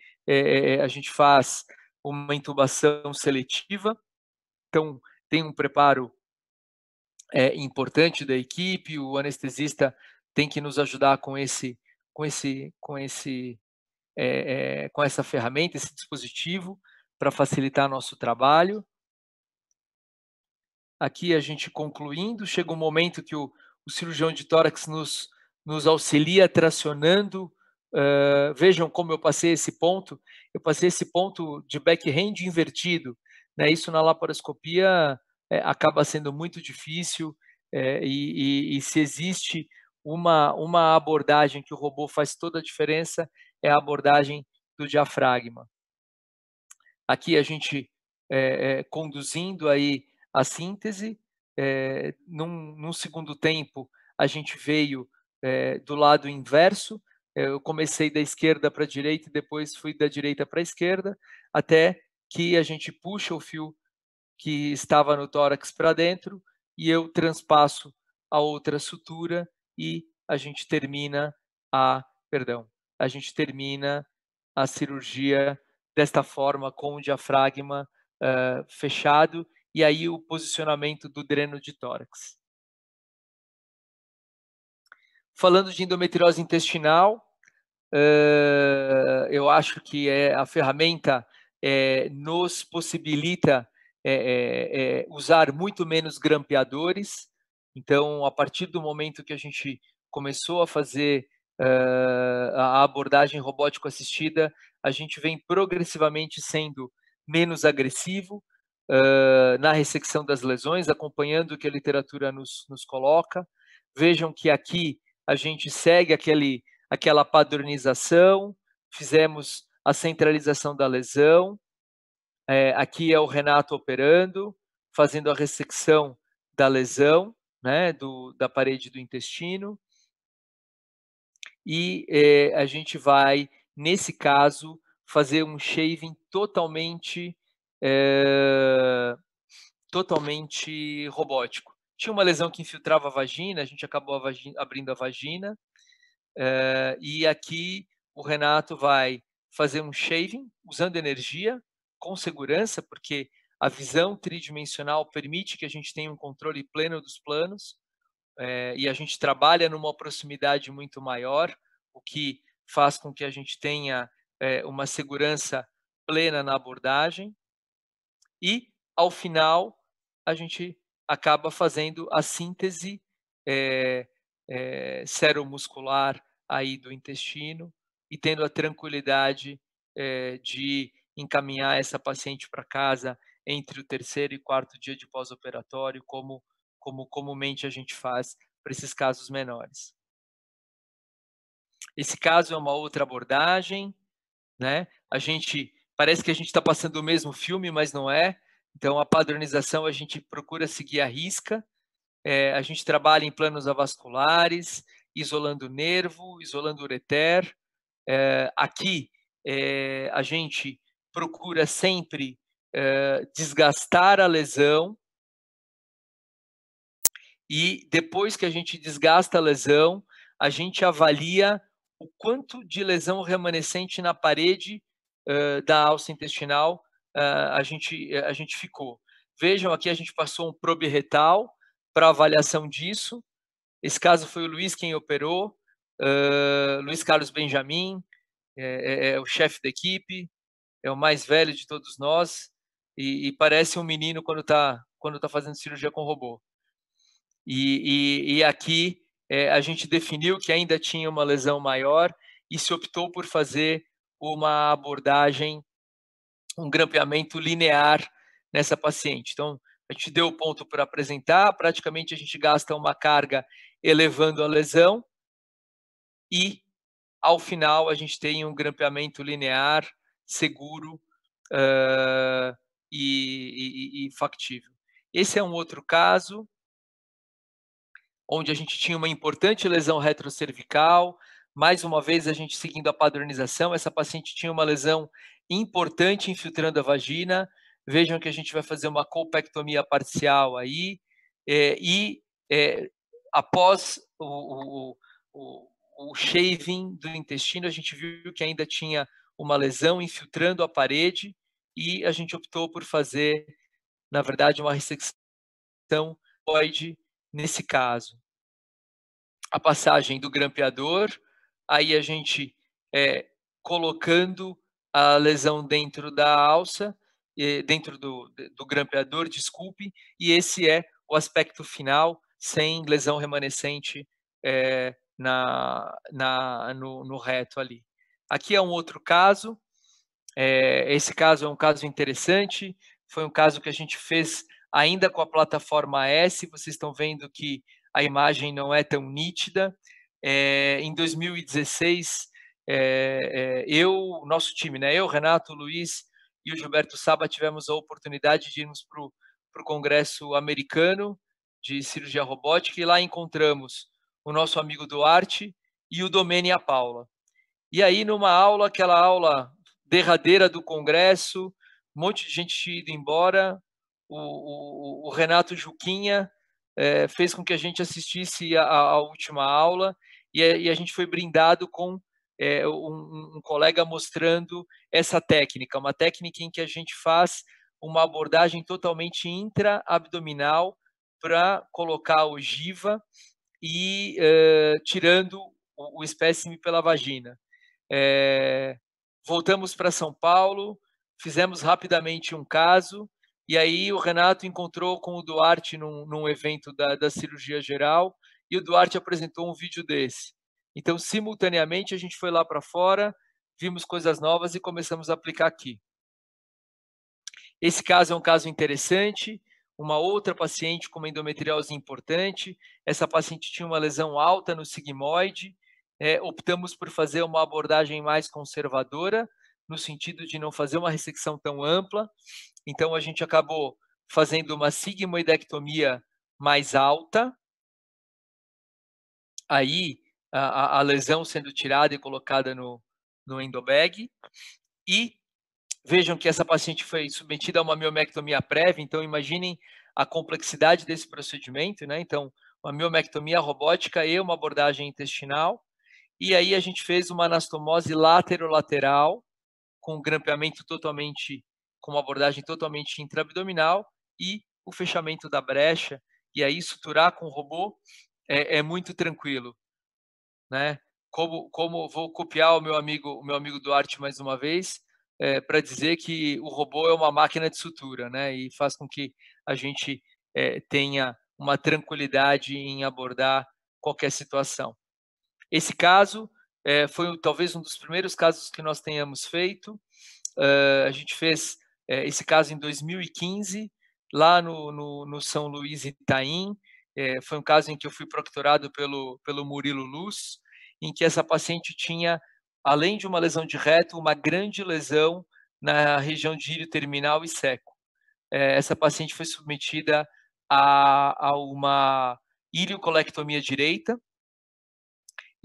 a gente faz uma intubação seletiva, então tem um preparo importante da equipe, o anestesista tem que nos ajudar com esse, com esse, com essa ferramenta, esse dispositivo, para facilitar nosso trabalho. Aqui a gente concluindo, chega um momento que o cirurgião de tórax nos auxilia tracionando. Vejam como eu passei esse ponto de backhand invertido, né? Isso na laparoscopia acaba sendo muito difícil, e se existe uma abordagem que o robô faz toda a diferença, é a abordagem do diafragma. Aqui a gente conduzindo aí a síntese, num segundo tempo a gente veio do lado inverso, eu comecei da esquerda para a direita e depois fui da direita para a esquerda, até que a gente puxa o fio que estava no tórax para dentro e eu transpasso a outra sutura e a gente termina a gente termina a cirurgia desta forma, com o diafragma fechado, e aí o posicionamento do dreno de tórax. Falando de endometriose intestinal, eu acho que a ferramenta nos possibilita usar muito menos grampeadores. Então, a partir do momento que a gente começou a fazer a abordagem robótico-assistida, a gente vem progressivamente sendo menos agressivo na ressecção das lesões, acompanhando o que a literatura nos coloca. Vejam que aqui a gente segue aquela padronização, fizemos a centralização da lesão. Aqui é o Renato operando, fazendo a ressecção da lesão, né, da parede do intestino. E a gente vai, nesse caso, fazer um shaving totalmente robótico. Tinha uma lesão que infiltrava a vagina, a gente acabou abrindo a vagina, e aqui o Renato vai fazer um shaving usando energia, com segurança, porque a visão tridimensional permite que a gente tenha um controle pleno dos planos, e a gente trabalha numa proximidade muito maior, o que faz com que a gente tenha uma segurança plena na abordagem, e ao final a gente acaba fazendo a síntese seromuscular aí do intestino e tendo a tranquilidade de encaminhar essa paciente para casa entre o 3º e 4º dia de pós-operatório, como comumente a gente faz para esses casos menores. Esse caso é uma outra abordagem, né? Parece que a gente está passando o mesmo filme, mas não é. Então, a padronização a gente procura seguir à risca. A gente trabalha em planos avasculares, isolando o nervo, isolando o ureter. Aqui, a gente procura sempre desgastar a lesão, e depois que a gente desgasta a lesão, a gente avalia o quanto de lesão remanescente na parede da alça intestinal a gente ficou. Vejam, aqui a gente passou um probe retal para avaliação disso. Esse caso foi o Luiz quem operou, Luiz Carlos Benjamin, é o chefe da equipe, é o mais velho de todos nós, e parece um menino quando tá fazendo cirurgia com robô. E aqui a gente definiu que ainda tinha uma lesão maior e se optou por fazer uma abordagem, um grampeamento linear nessa paciente. Então, a gente deu o ponto para apresentar, praticamente a gente gasta uma carga elevando a lesão e, ao final, a gente tem um grampeamento linear, seguro e factível. Esse é um outro caso onde a gente tinha uma importante lesão retrocervical. Mais uma vez, a gente seguindo a padronização, essa paciente tinha uma lesão importante infiltrando a vagina. Vejam que a gente vai fazer uma colpectomia parcial aí, após o shaving do intestino, a gente viu que ainda tinha uma lesão infiltrando a parede e a gente optou por fazer, na verdade, uma ressecção nesse caso. A passagem do grampeador, aí a gente colocando a lesão dentro da alça, dentro do grampeador, desculpe, e esse é o aspecto final, sem lesão remanescente no reto ali. Aqui é um outro caso, esse caso é um caso interessante, foi um caso que a gente fez ainda com a plataforma S, vocês estão vendo que a imagem não é tão nítida. Em 2016, nosso time, né, eu, Renato, Luiz e o Gilberto Saba tivemos a oportunidade de irmos para o Congresso Americano de Cirurgia Robótica e lá encontramos o nosso amigo Duarte e o Domene e a Paula. E aí, numa aula, aquela aula derradeira do Congresso, um monte de gente indo embora, o Renato Juquinha fez com que a gente assistisse a última aula e a gente foi brindado com um colega mostrando essa técnica, uma técnica em que a gente faz uma abordagem totalmente intra-abdominal para colocar a ogiva e tirando o espécime pela vagina. Voltamos para São Paulo, fizemos rapidamente um caso, e aí o Renato encontrou com o Duarte num evento da cirurgia geral, e o Duarte apresentou um vídeo desse. Então, simultaneamente, a gente foi lá para fora, vimos coisas novas e começamos a aplicar aqui. Esse caso é um caso interessante, uma outra paciente com uma endometriose importante, essa paciente tinha uma lesão alta no sigmoide, optamos por fazer uma abordagem mais conservadora, no sentido de não fazer uma ressecção tão ampla, então a gente acabou fazendo uma sigmoidectomia mais alta, aí a lesão sendo tirada e colocada no endobag, e vejam que essa paciente foi submetida a uma miomectomia prévia, então imaginem a complexidade desse procedimento, né? Então, uma miomectomia robótica e uma abordagem intestinal, e aí a gente fez uma anastomose laterolateral, com grampeamento totalmente, com uma abordagem totalmente intraabdominal, e o fechamento da brecha, e aí suturar com o robô é muito tranquilo, né? Como vou copiar o meu amigo Duarte mais uma vez, para dizer que o robô é uma máquina de sutura, né? E faz com que a gente tenha uma tranquilidade em abordar qualquer situação. Esse caso foi talvez um dos primeiros casos que nós tenhamos feito. A gente fez esse caso em 2015, lá no São Luís Itaim. Foi um caso em que eu fui proctorado pelo Murilo Luz, em que essa paciente tinha, além de uma lesão de reto, uma grande lesão na região de ilho terminal e seco. Essa paciente foi submetida a uma iliocolectomia direita,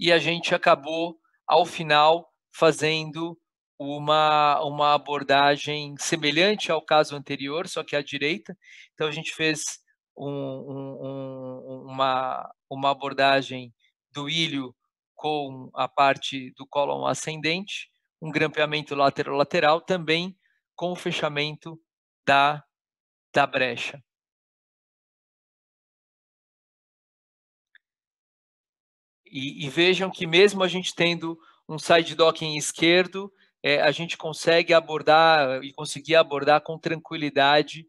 e a gente acabou, ao final, fazendo uma abordagem semelhante ao caso anterior, só que à direita. Então, a gente fez uma abordagem do ilho com a parte do cólon ascendente, um grampeamento lateral também com o fechamento da brecha. E vejam que mesmo a gente tendo um side docking esquerdo, a gente consegue abordar e conseguir abordar com tranquilidade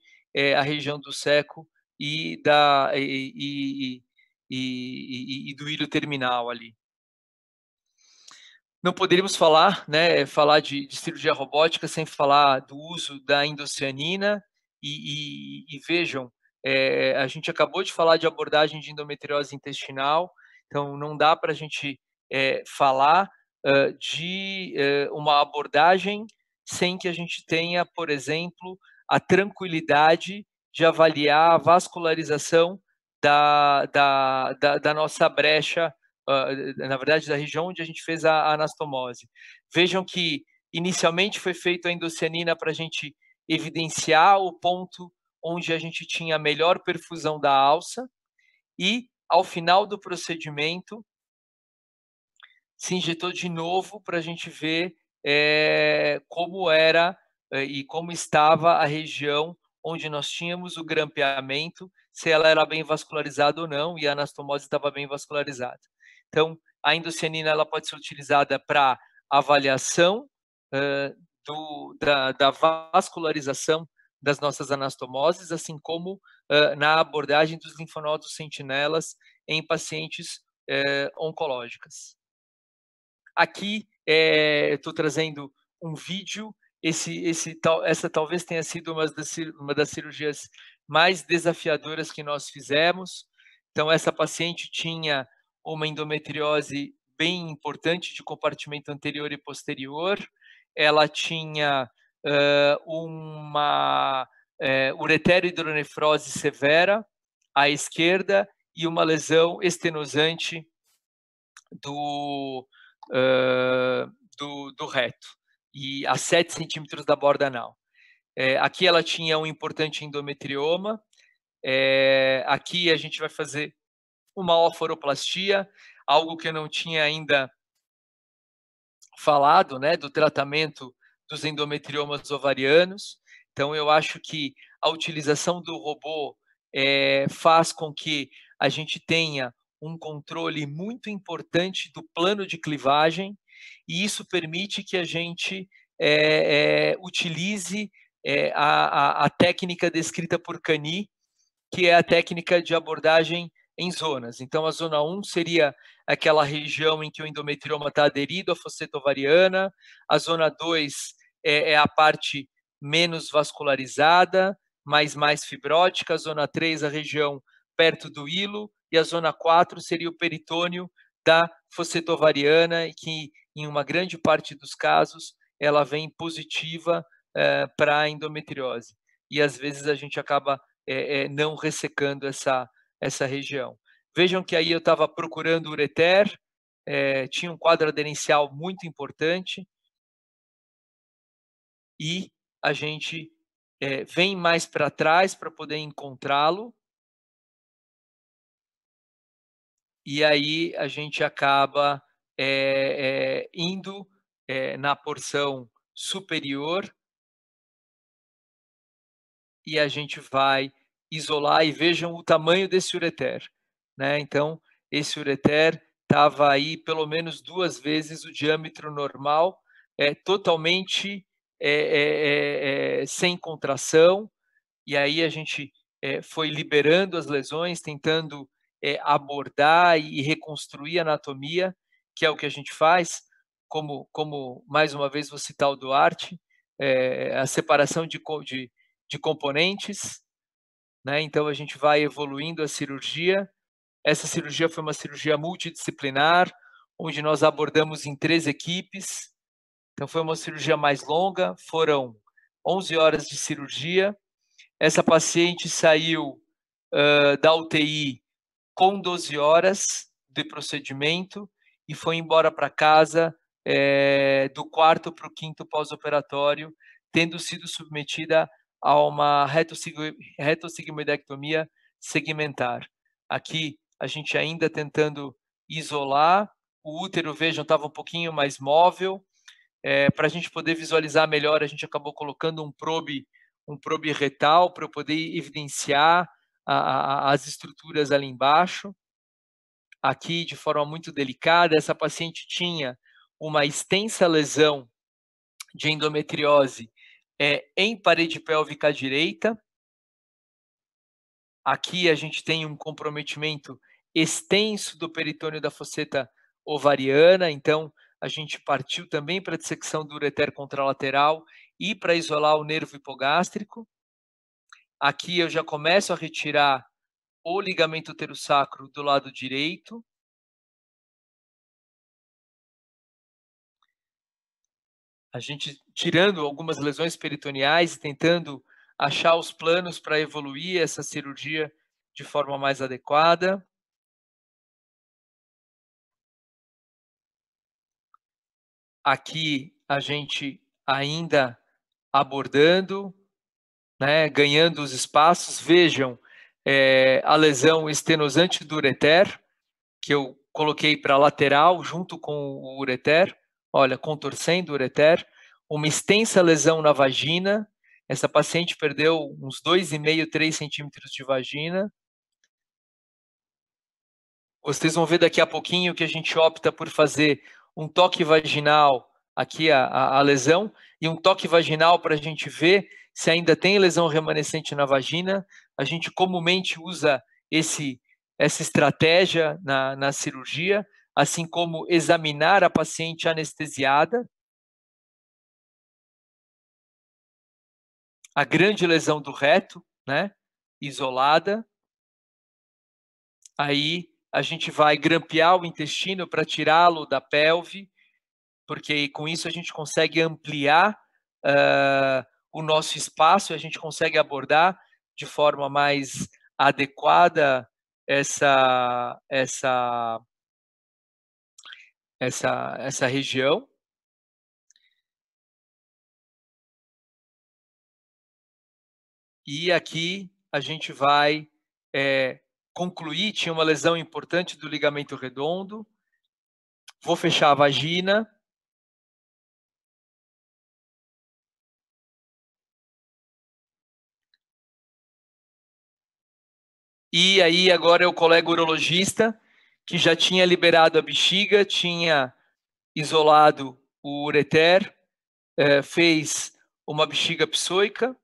a região do seco e do ilho terminal ali. Não poderíamos falar, né, falar de cirurgia robótica sem falar do uso da indocianina e vejam, a gente acabou de falar de abordagem de endometriose intestinal, então não dá para a gente falar de uma abordagem sem que a gente tenha, por exemplo, a tranquilidade de avaliar a vascularização da nossa brecha, na verdade, da região onde a gente fez a anastomose. Vejam que inicialmente foi feita a endocianina para a gente evidenciar o ponto onde a gente tinha a melhor perfusão da alça, e ao final do procedimento se injetou de novo para a gente ver como era e como estava a região onde nós tínhamos o grampeamento, se ela era bem vascularizada ou não, e a anastomose estava bem vascularizada. Então, a indocianina ela pode ser utilizada para avaliação da vascularização das nossas anastomoses, assim como na abordagem dos linfonodos sentinelas em pacientes oncológicas. Aqui estou trazendo um vídeo. Essa talvez tenha sido uma das cirurgias mais desafiadoras que nós fizemos. Então, essa paciente tinha uma endometriose bem importante de compartimento anterior e posterior. Ela tinha uma ureterohidronefrose severa à esquerda e uma lesão estenosante do, do reto, e a 7 centímetros da borda anal. Aqui ela tinha um importante endometrioma. Aqui a gente vai fazer uma oforoplastia, algo que eu não tinha ainda falado, né, do tratamento dos endometriomas ovarianos. Então, eu acho que a utilização do robô faz com que a gente tenha um controle muito importante do plano de clivagem, e isso permite que a gente utilize a técnica descrita por Cani, que é a técnica de abordagem em zonas. Então, a zona 1 seria aquela região em que o endometrioma está aderido à fosseta ovariana, a zona 2 é a parte menos vascularizada, mas mais fibrótica, a zona 3 a região perto do hilo, e a zona 4 seria o peritônio da fosseta ovariana, e que em uma grande parte dos casos ela vem positiva para a endometriose. E às vezes a gente acaba não ressecando essa região. Vejam que aí eu estava procurando ureter, tinha um quadro aderencial muito importante, e a gente vem mais para trás para poder encontrá-lo, e aí a gente acaba indo na porção superior, e a gente vai isolar, e vejam o tamanho desse ureter, né? Então, esse ureter estava aí pelo menos 2 vezes o diâmetro normal, totalmente sem contração, e aí a gente foi liberando as lesões, tentando abordar e reconstruir a anatomia, que é o que a gente faz, como mais uma vez vou citar o Duarte, a separação de componentes, né? Então a gente vai evoluindo a cirurgia. Essa cirurgia foi uma cirurgia multidisciplinar, onde nós abordamos em 3 equipes. Então foi uma cirurgia mais longa, foram 11 horas de cirurgia. Essa paciente saiu da UTI com 12 horas de procedimento e foi embora para casa do 4º para o 5º pós-operatório, tendo sido submetida a uma retossigmoidectomia segmentar. Aqui a gente ainda tentando isolar, o útero, vejam, estava um pouquinho mais móvel. Para a gente poder visualizar melhor, a gente acabou colocando um probe retal para eu poder evidenciar as estruturas ali embaixo. Aqui, de forma muito delicada, essa paciente tinha uma extensa lesão de endometriose em parede pélvica direita. Aqui a gente tem um comprometimento extenso do peritônio da fosseta ovariana, então a gente partiu também para a dissecção do ureter contralateral e para isolar o nervo hipogástrico. Aqui eu já começo a retirar o ligamento uterosacro do lado direito. A gente tirando algumas lesões peritoneais e tentando achar os planos para evoluir essa cirurgia de forma mais adequada. Aqui a gente ainda abordando, né, ganhando os espaços. Vejam a lesão estenosante do ureter, que eu coloquei para lateral, junto com o ureter, olha, contorcendo o ureter, uma extensa lesão na vagina, essa paciente perdeu uns 2,5, 3 centímetros de vagina. Vocês vão ver daqui a pouquinho que a gente opta por fazer um toque vaginal, aqui a lesão, e um toque vaginal para a gente ver se ainda tem lesão remanescente na vagina. A gente comumente usa essa estratégia na cirurgia, assim como examinar a paciente anestesiada. A grande lesão do reto, né, isolada. Aí a gente vai grampear o intestino para tirá-lo da pelve, porque com isso a gente consegue ampliar o nosso espaço, e a gente consegue abordar de forma mais adequada essa região. E aqui a gente vai concluir, tinha uma lesão importante do ligamento redondo. Vou fechar a vagina. E aí agora é o colega urologista, que já tinha liberado a bexiga, tinha isolado o ureter, fez uma bexiga psoica.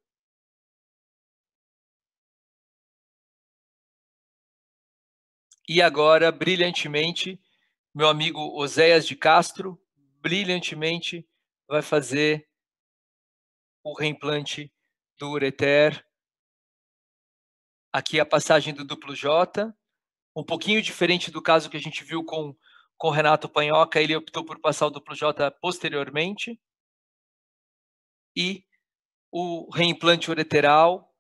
E agora, brilhantemente, meu amigo Oséias de Castro, brilhantemente, vai fazer o reimplante do ureter. Aqui a passagem do duplo J, um pouquinho diferente do caso que a gente viu com o Renato Panhoca, ele optou por passar o duplo J posteriormente. E o reimplante ureteral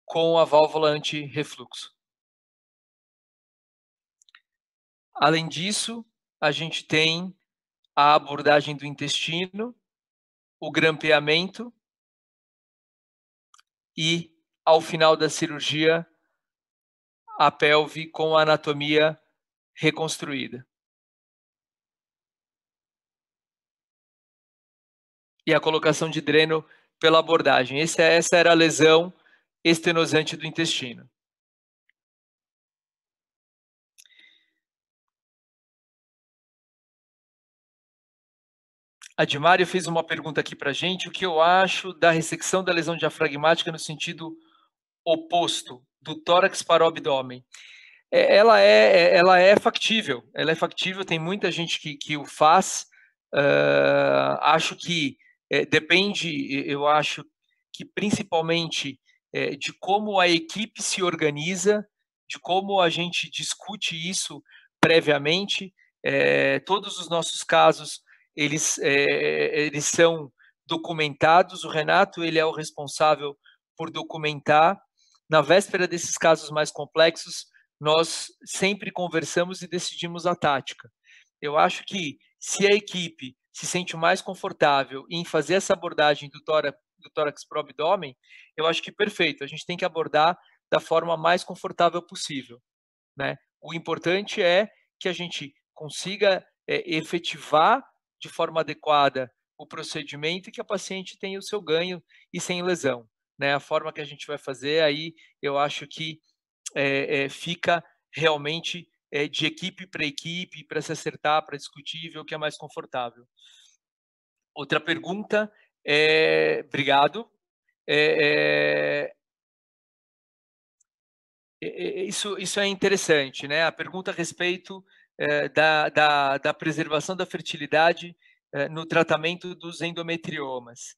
com a válvula anti-refluxo. Além disso, a gente tem a abordagem do intestino, o grampeamento e, ao final da cirurgia, a pelve com a anatomia reconstruída. E a colocação de dreno pela abordagem. Essa era a lesão estenosante do intestino. A Dimário fez uma pergunta aqui para a gente, o que eu acho da ressecção da lesão diafragmática no sentido oposto, do tórax para o abdômen. Ela é factível, tem muita gente que o faz. Acho que depende, eu acho que principalmente de como a equipe se organiza, de como a gente discute isso previamente. Todos os nossos casos, eles são documentados. O Renato, ele é o responsável por documentar. Na véspera desses casos mais complexos, nós sempre conversamos e decidimos a tática. Eu acho que se a equipe se sente mais confortável em fazer essa abordagem do tórax para o abdômen, eu acho que perfeito. A gente tem que abordar da forma mais confortável possível, né? O importante é que a gente consiga efetivar de forma adequada o procedimento e que a paciente tenha o seu ganho e sem lesão, né? A forma que a gente vai fazer aí, eu acho que fica realmente de equipe para equipe, para se acertar, para discutir e ver o que é mais confortável. Outra pergunta, obrigado. Isso é interessante, né? A pergunta a respeito da preservação da fertilidade no tratamento dos endometriomas.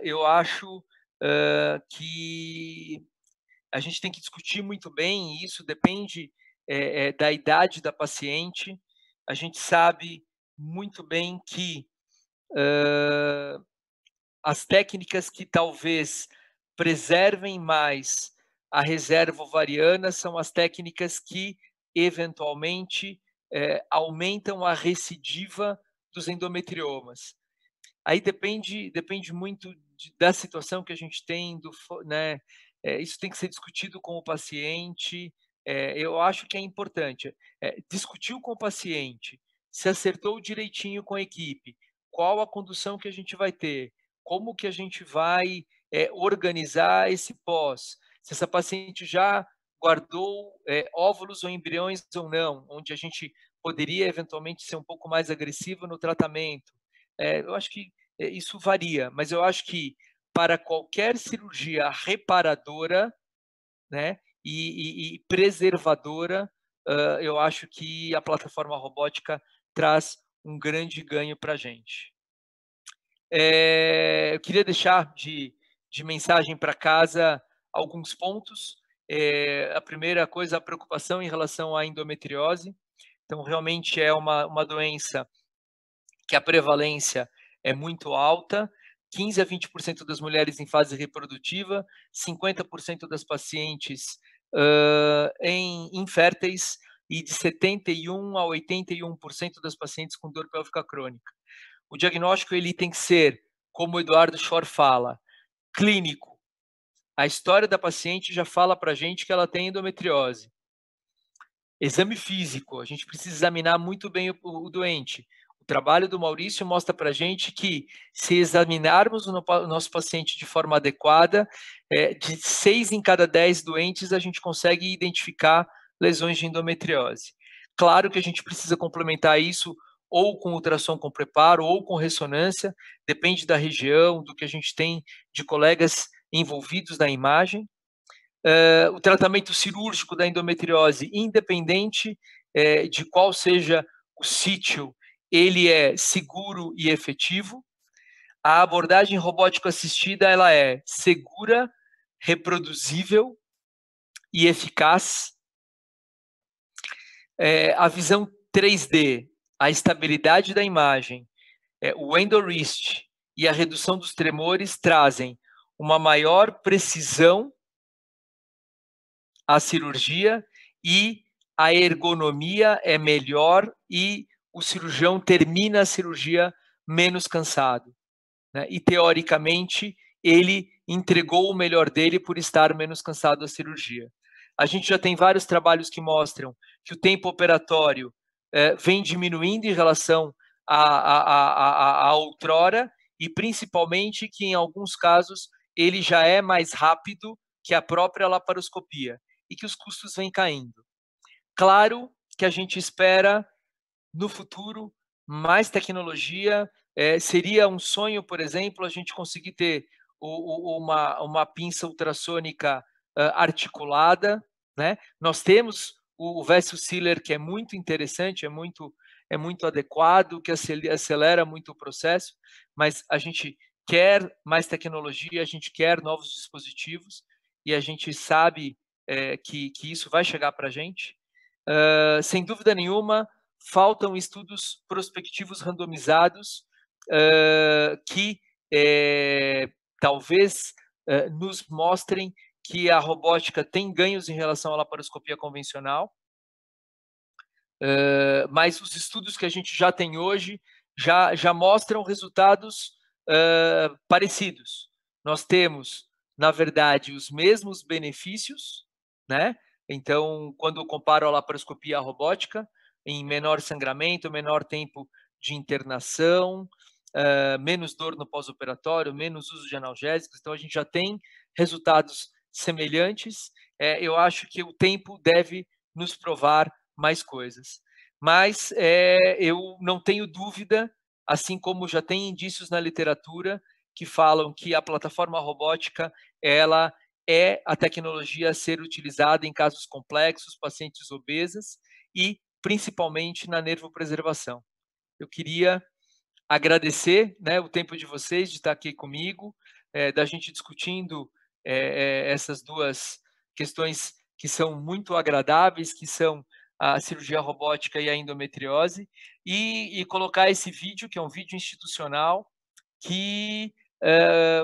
Eu acho que a gente tem que discutir muito bem, e isso depende da idade da paciente. A gente sabe muito bem que as técnicas que talvez preservem mais a reserva ovariana são as técnicas que, eventualmente, aumentam a recidiva dos endometriomas. Aí depende muito da situação que a gente tem, né, isso tem que ser discutido com o paciente, eu acho que é importante, discutiu com o paciente, se acertou direitinho com a equipe, qual a condução que a gente vai ter, como que a gente vai, organizar esse pós, se essa paciente já guardou, óvulos ou embriões ou não, onde a gente poderia eventualmente ser um pouco mais agressivo no tratamento. Eu acho que, isso varia, mas eu acho que para qualquer cirurgia reparadora, né, e preservadora, eu acho que a plataforma robótica traz um grande ganho para a gente. Eu queria deixar de mensagem para casa alguns pontos. A primeira coisa, a preocupação em relação à endometriose. Então, realmente é uma doença que a prevalência é muito alta, 15 a 20% das mulheres em fase reprodutiva, 50% das pacientes inférteis e de 71 a 81% das pacientes com dor pélvica crônica. O diagnóstico ele tem que ser, como o Eduardo Schor fala, clínico. A história da paciente já fala para a gente que ela tem endometriose. Exame físico, a gente precisa examinar muito bem o doente. O trabalho do Maurício mostra para a gente que, se examinarmos o nosso paciente de forma adequada, de 6 em cada 10 doentes, a gente consegue identificar lesões de endometriose. Claro que a gente precisa complementar isso ou com ultrassom com preparo ou com ressonância, depende da região, do que a gente tem de colegas envolvidos na imagem. O tratamento cirúrgico da endometriose, independente de qual seja o sítio, ele é seguro e efetivo. A abordagem robótica assistida ela é segura, reproduzível e eficaz. A visão 3D, a estabilidade da imagem, o EndoWrist e a redução dos tremores trazem uma maior precisão à cirurgia e a ergonomia é melhor e o cirurgião termina a cirurgia menos cansado, né? E teoricamente ele entregou o melhor dele por estar menos cansado da cirurgia. A gente já tem vários trabalhos que mostram que o tempo operatório vem diminuindo em relação a outrora e principalmente que em alguns casos ele já é mais rápido que a própria laparoscopia e que os custos vêm caindo. Claro que a gente espera no futuro mais tecnologia. Seria um sonho, por exemplo, a gente conseguir ter uma pinça ultrassônica articulada, né? Nós temos o Vessel Sealer, que é muito interessante, é muito adequado, que acelera muito o processo, mas a gente quer mais tecnologia, a gente quer novos dispositivos e a gente sabe que isso vai chegar para a gente. Sem dúvida nenhuma, faltam estudos prospectivos randomizados que talvez nos mostrem que a robótica tem ganhos em relação à laparoscopia convencional, mas os estudos que a gente já tem hoje já mostram resultados parecidos. Nós temos, na verdade, os mesmos benefícios, né? Então, quando eu comparo a laparoscopia à robótica, em menor sangramento, menor tempo de internação, menos dor no pós-operatório, menos uso de analgésicos, então a gente já tem resultados semelhantes. Eu acho que o tempo deve nos provar mais coisas. Mas eu não tenho dúvida, assim como já tem indícios na literatura que falam que a plataforma robótica ela é a tecnologia a ser utilizada em casos complexos, pacientes obesas e principalmente na nervopreservação. Eu queria agradecer, né, o tempo de vocês de estar aqui comigo, da gente discutindo essas duas questões que são muito agradáveis, que são a cirurgia robótica e a endometriose, e colocar esse vídeo, que é um vídeo institucional, que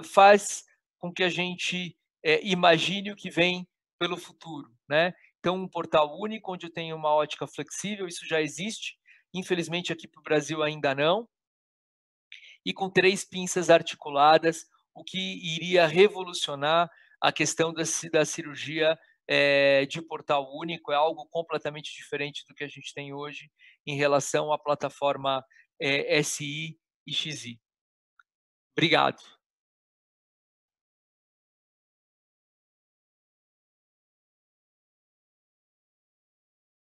faz com que a gente imagine o que vem pelo futuro, né? Então, um portal único, onde eu tenho uma ótica flexível, isso já existe, infelizmente aqui para o Brasil ainda não, e com 3 pinças articuladas, o que iria revolucionar a questão da cirurgia de portal único é algo completamente diferente do que a gente tem hoje em relação à plataforma SI e XI. Obrigado.